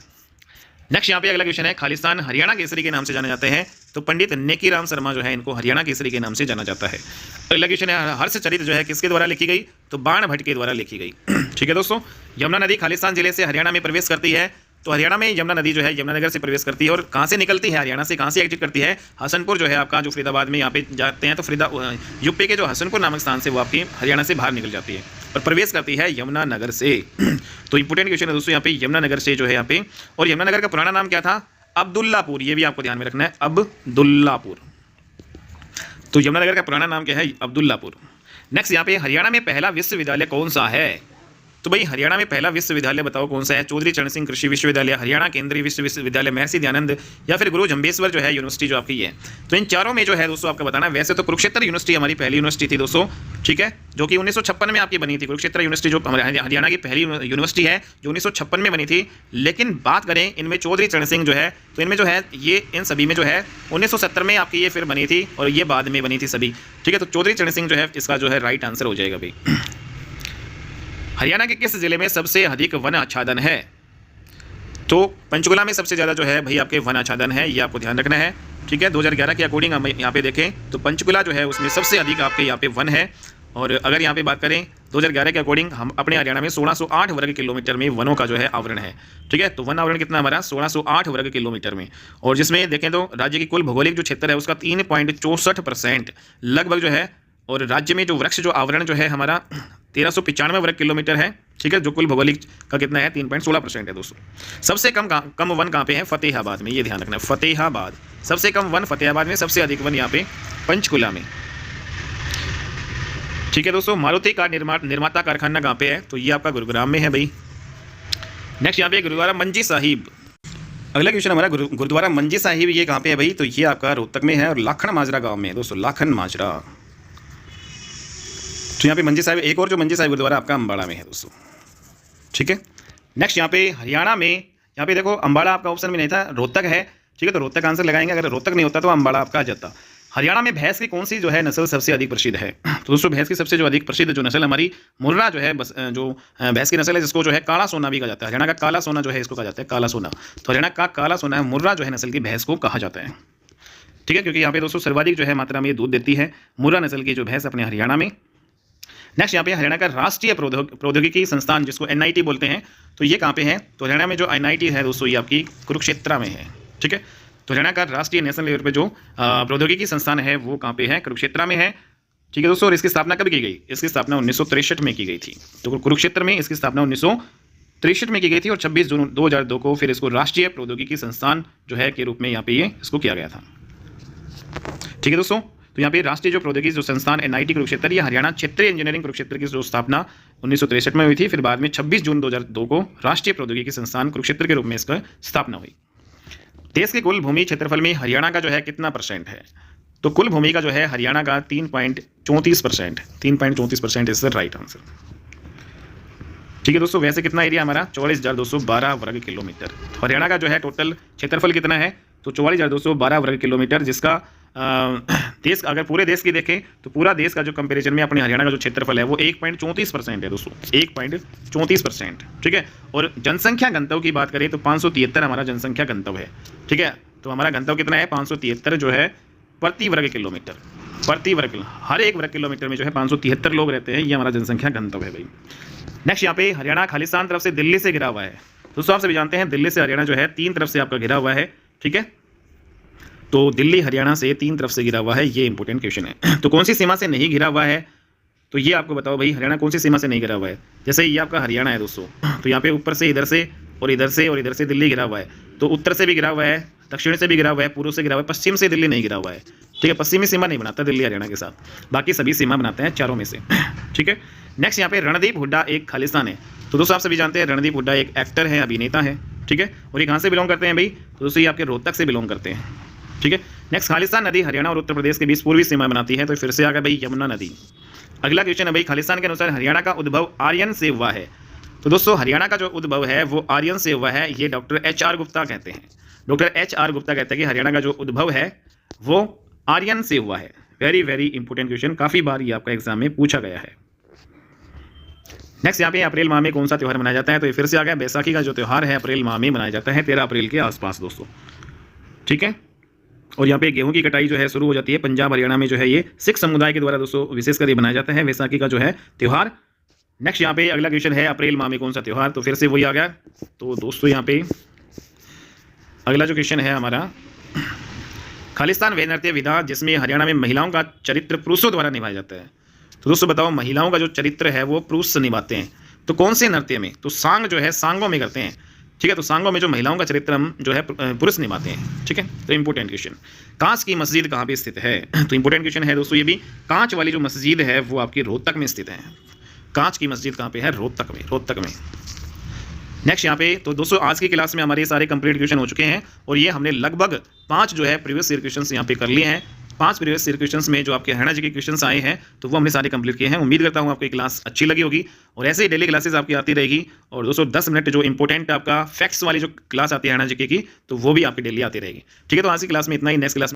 नेक्स्ट यहाँ पे अगला क्वेश्चन है, खालिस्तान हरियाणा केसरी के नाम से जाने जाते हैं। तो पंडित नेकीराम शर्मा जो है इनको हरियाणा केसरी के नाम से जाना जाता है। अगला क्वेश्चन है, हर्षचरित जो है किसके द्वारा लिखी गई? तो बाण भट्ट के द्वारा लिखी गई, ठीक है दोस्तों। यमुना नदी खालिस्तान जिले से हरियाणा में प्रवेश करती है। तो हरियाणा में यमुना नदी जो है यमुनानगर से प्रवेश करती है। और कहाँ से निकलती है? हरियाणा से। कहाँ से एग्जिट करती है? हसनपुर जो है आपका, जो फरीदाबाद में यहाँ पे जाते हैं तो यूपी के जो हसनपुर नामक स्थान से वो आपकी हरियाणा से बाहर निकल जाती है और प्रवेश करती है यमुनानगर से। तो इंपोर्टेंट क्वेश्चन है दोस्तों यहाँ पे, यमुनानगर से जो है यहाँ पे। और यमुनानगर का पुराना नाम क्या था? अब्दुल्लापुर, ये भी आपको ध्यान में रखना है, अब्दुल्लापुर। तो यमुनानगर का पुराना नाम क्या है? अब्दुल्लापुर। नेक्स्ट यहाँ पे, हरियाणा में पहला विश्वविद्यालय कौन सा है? तो भाई हरियाणा में पहला विश्वविद्यालय बताओ कौन सा है? चौधरी चरण सिंह कृषि विश्वविद्यालय, हरियाणा केंद्रीय विश्वविद्यालय, महर्षि दयानंद, या फिर गुरु जम्बेश्वर जो है यूनिवर्सिटी जो आपकी है। तो इन चारों में जो है दोस्तों आपका बताना है। वैसे तो कुरुक्षेत्र यूनिवर्सिटी हमारी पहली यूनिवर्सिटी थी दोस्तों, ठीक है, जो कि 1956 में आपकी बनी थी। कुरुक्षेत्र यूनिवर्सिटी जो हरियाणा की पहली यूनिवर्सिटी है जो 1956 में बनी थी। लेकिन बात करें इनमें चौधरी चरण सिंह जो है, तो इनमें जो है ये इन सभी में जो है 1970 में आपकी ये फिर बनी थी और ये बाद में बनी थी सभी, ठीक है। तो चौधरी चरण सिंह जो है इसका जो है राइट आंसर हो जाएगा भाई। हरियाणा के किस जिले में सबसे अधिक वन आच्छादन है? तो पंचकुला में सबसे ज़्यादा जो है भाई आपके वन आच्छादन है, ये आपको ध्यान रखना है, ठीक है। 2011 के अकॉर्डिंग हम यहाँ पे देखें तो पंचकुला जो है उसमें सबसे अधिक आपके यहाँ पे वन है। और अगर यहाँ पे बात करें 2011 के अकॉर्डिंग हम अपने हरियाणा में 1608 वर्ग किलोमीटर में वनों का जो है आवरण है, ठीक है। तो वन आवरण कितना हमारा? 1608 वर्ग किलोमीटर में। और जिसमें देखें तो राज्य की कुल भौगोलिक जो क्षेत्र है उसका 3.64% लगभग जो है। और राज्य में जो वृक्ष जो आवरण जो है हमारा 1395 वर्ग किलोमीटर है, ठीक है, जो कुल भौगोलिक का कितना है? 3.16% है दोस्तों। सबसे कम वन कहाँ पे है? फतेहाबाद में, ये ध्यान रखना है, फतेहाबाद। सबसे कम वन फतेहाबाद में, सबसे अधिक वन यहाँ पे पंचकुला में, ठीक है दोस्तों। मारुति कार निर्माता कारखाना कहाँ पे है? तो ये आपका गुरुग्राम में है भाई। नेक्स्ट यहाँ पे गुरुद्वारा मंजी साहिब। अगला क्वेश्चन हमारा, गुरुद्वारा मंजी साहिब ये कहाँ पे है भाई? तो ये आपका रोहतक में है और लाखन माजरा गाँव में है दोस्तों, लाखन माजरा। तो यहाँ पे मंजी साहिब, एक और जो मंजी साहिब गुरुद्वारा आपका अम्बाड़ा में है दोस्तों, ठीक है। नेक्स्ट यहाँ पे हरियाणा में, यहाँ पे देखो अम्बाड़ा आपका ऑप्शन में नहीं था, रोहतक है, ठीक है। तो रोहतक आंसर लगाएंगे, अगर रोहतक नहीं होता तो अम्बाड़ा आपका आ जाता। हरियाणा में भैंस की कौन सी जो है नस्ल सबसे अधिक प्रसिद्ध है? तो दोस्तों भैंस की सबसे जो अधिक प्रसिद्ध जो नस्ल हमारी मुर्रा जो है, बस जो भैंस की नस्ल है जिसको जो है काला सोना भी कहा जाता है। हरियाणा का काला सोना जो है इसको कहा जाता है काला सोना। तो हरियाणा का काला सोना है, मुर्रा जो है नस्ल की भैंस को कहा जाता है, ठीक है। क्योंकि यहाँ पे दोस्तों सर्वाधिक जो है मात्रा में दूध देती है मुर्रा नस्ल की जो भैंस अपने हरियाणा में। नेक्स्ट यहाँ पे हरियाणा का राष्ट्रीय प्रौद्योगिकी संस्थान जिसको NIT बोलते हैं, तो ये कहाँ पे है? तो हरियाणा में जो NIT है दोस्तों ये आपकी कुरुक्षेत्र में है, ठीक है। तो हरियाणा का राष्ट्रीय नेशनल लेवल पे जो प्रौद्योगिकी संस्थान है वो कहाँ पे है? कुरुक्षेत्र में है, ठीक है दोस्तों। और इसकी स्थापना कब की गई? इसकी स्थापना 1963 में की गई थी। तो कुरुक्षेत्र में इसकी स्थापना 1963 में की गई थी और 26 जून 2002 को फिर इसको राष्ट्रीय प्रौद्योगिकी संस्थान जो है के रूप में यहाँ पे ये इसको किया गया था, ठीक है दोस्तों। तो यहाँ पे राष्ट्रीय जो प्रौद्योगिकी जो संस्थान NIT कुरुक्षेत्र, ये हरियाणा क्षेत्रीय इंजीनियरिंग कुरुक्षेत्र की जो स्थापना 1963 में हुई थी, फिर बाद में 26 जून 2002 को राष्ट्रीय प्रौद्योगिकी संस्थान कुरुक्षेत्र के रूप में इसका स्थापना हुई। देश के कुल भूमि क्षेत्रफल में हरियाणा का जो है कितना % है? तो कुल भूमि का जो है हरियाणा का 3.34%, 3.34% इज द राइट आंसर, ठीक है दोस्तों। वैसे कितना एरिया हमारा? 44,212 वर्ग किलोमीटर। तो हरियाणा का जो है टोटल क्षेत्रफल कितना है? तो 44,212 वर्ग किलोमीटर, जिसका देश अगर पूरे देश की देखें तो पूरा देश का जो कंपैरिजन में अपने हरियाणा का जो क्षेत्रफल है वो 1.34% है दोस्तों, 1.34%, ठीक है। और जनसंख्या घनत्व की बात करें तो 573 हमारा जनसंख्या घनत्व है, ठीक है। तो हमारा घनत्व कितना है? 573 जो है प्रति वर्ग किलोमीटर, प्रति वर्ग, हर एक वर्ग किलोमीटर में जो है 573 लोग रहते हैं। ये हमारा जनसंख्या घनत्व है भाई। नेक्स्ट यहाँ पे हरियाणा खालिस्तान तरफ से दिल्ली से घिरा हुआ है। दोस्तों आप सभी जानते हैं दिल्ली से हरियाणा जो है 3 तरफ से आपका घिरा हुआ है, ठीक है। तो दिल्ली हरियाणा से 3 तरफ से घिरा हुआ है, ये इंपॉर्टेंट क्वेश्चन है। तो कौन सी सीमा से नहीं घिरा हुआ है, तो ये आपको बताओ भाई, हरियाणा कौन सी सीमा से नहीं घिरा हुआ है। जैसे ये आपका हरियाणा है दोस्तों, तो यहाँ पे ऊपर से इधर से और इधर से और इधर से दिल्ली घिरा हुआ है। तो उत्तर से भी घिरा हुआ है, दक्षिण से भी घिरा हुआ है, पूर्व से घिरा हुआ है, पश्चिम से दिल्ली नहीं घिरा हुआ है, ठीक है। पश्चिमी सीमा नहीं बनाता दिल्ली हरियाणा के साथ, बाकी सभी सीमा बनाते हैं चारों में से, ठीक है। नेक्स्ट यहाँ पे रणदीप हुड्डा एक खालिस्तान है। तो दोस्तों आप सभी जानते हैं रणदीप हुड्डा एक एक्टर है, अभिनेता है, ठीक है। और ये कहाँ से बिलोंग करते हैं भाई, तो दोस्तों ये आपके रोहतक से बिलोंग करते हैं, ठीक है। नेक्स्ट खालिस्तान नदी हरियाणा और उत्तर प्रदेश के बीच पूर्वी सीमा बनाती है, तो फिर से आ गया भाई यमुना नदी। अगला क्वेश्चन है भाई, खालिस्तान के अनुसार हरियाणा का उद्भव आर्यन से हुआ है। तो दोस्तों हरियाणा का जो उद्भव है वो आर्यन से हुआ है, ये डॉक्टर HR गुप्ता कहते हैं। डॉक्टर HR गुप्ता कहते हैं कि हरियाणा का जो उद्भव है वो आर्यन से हुआ है। वेरी वेरी इंपॉर्टेंट क्वेश्चन, काफी बार ये आपका एग्जाम में पूछा गया है। नेक्स्ट यहाँ पे अप्रैल माह में कौन सा त्यौहार मनाया जाता है, तो ये फिर से आ गया बैसाखी का जो त्यौहार है अप्रैल माह में मनाया जाता है, 13 अप्रैल के आसपास दोस्तों, ठीक है। और यहाँ पे गेहूं की कटाई जो है शुरू हो जाती है पंजाब हरियाणा में, जो है ये सिख समुदाय के द्वारा दोस्तों विशेषकर ये मनाया जाता है बैसाखी का जो है त्यौहार। नेक्स्ट यहाँ पे अगला क्वेश्चन है अप्रैल माह में कौन सा त्यौहार, तो फिर से वही आ गया। तो दोस्तों यहाँ पे अगला जो क्वेश्चन है हमारा, खालिस्तान वह नृत्य विधा जिसमें हरियाणा में महिलाओं का चरित्र पुरुषों द्वारा निभाया जाता है। तो दोस्तों बताओ, महिलाओं का जो चरित्र है वो पुरुष निभाते हैं, तो कौन से नृत्य में, तो सांग जो है सांगों में करते हैं, ठीक है। तो सांगों में जो महिलाओं का चरित्र हम जो है पुरुष निभाते हैं, ठीक है। तो इंपॉर्टेंट क्वेश्चन, कांच की मस्जिद कहाँ पे स्थित है, तो इंपॉर्टेंट क्वेश्चन है दोस्तों ये भी। कांच वाली जो मस्जिद है वो आपकी रोहतक में स्थित है। कांच की मस्जिद कहाँ पे है, रोहतक में, रोहतक में। नेक्स्ट यहाँ पे, तो दोस्तों आज की क्लास में हमारे सारे कंप्लीट क्वेश्चन हो चुके हैं, और ये हमने लगभग 5 जो है प्रीवियस ईयर क्वेश्चन यहाँ पे कर लिए हैं। 5 प्रीवियस ईयर क्वेश्चन में जो आपके हरियाणा जी के क्वेश्चन आए हैं तो वो हमने सारे कंप्लीट किए हैं। उम्मीद करता हूँ आपको क्लास अच्छी लगी होगी, और ऐसे ही डेली क्लासेस आपकी आती रहेगी। और दोस्तों 10 मिनट जो इंपॉर्टेंट आपका फैक्ट्स वाली जो क्लास आती है हरियाणा जी की, तो वो भी आपकी डेली आती रहेगी, ठीक है। तो आज की क्लास में इतना ही, नेक्स्ट क्लास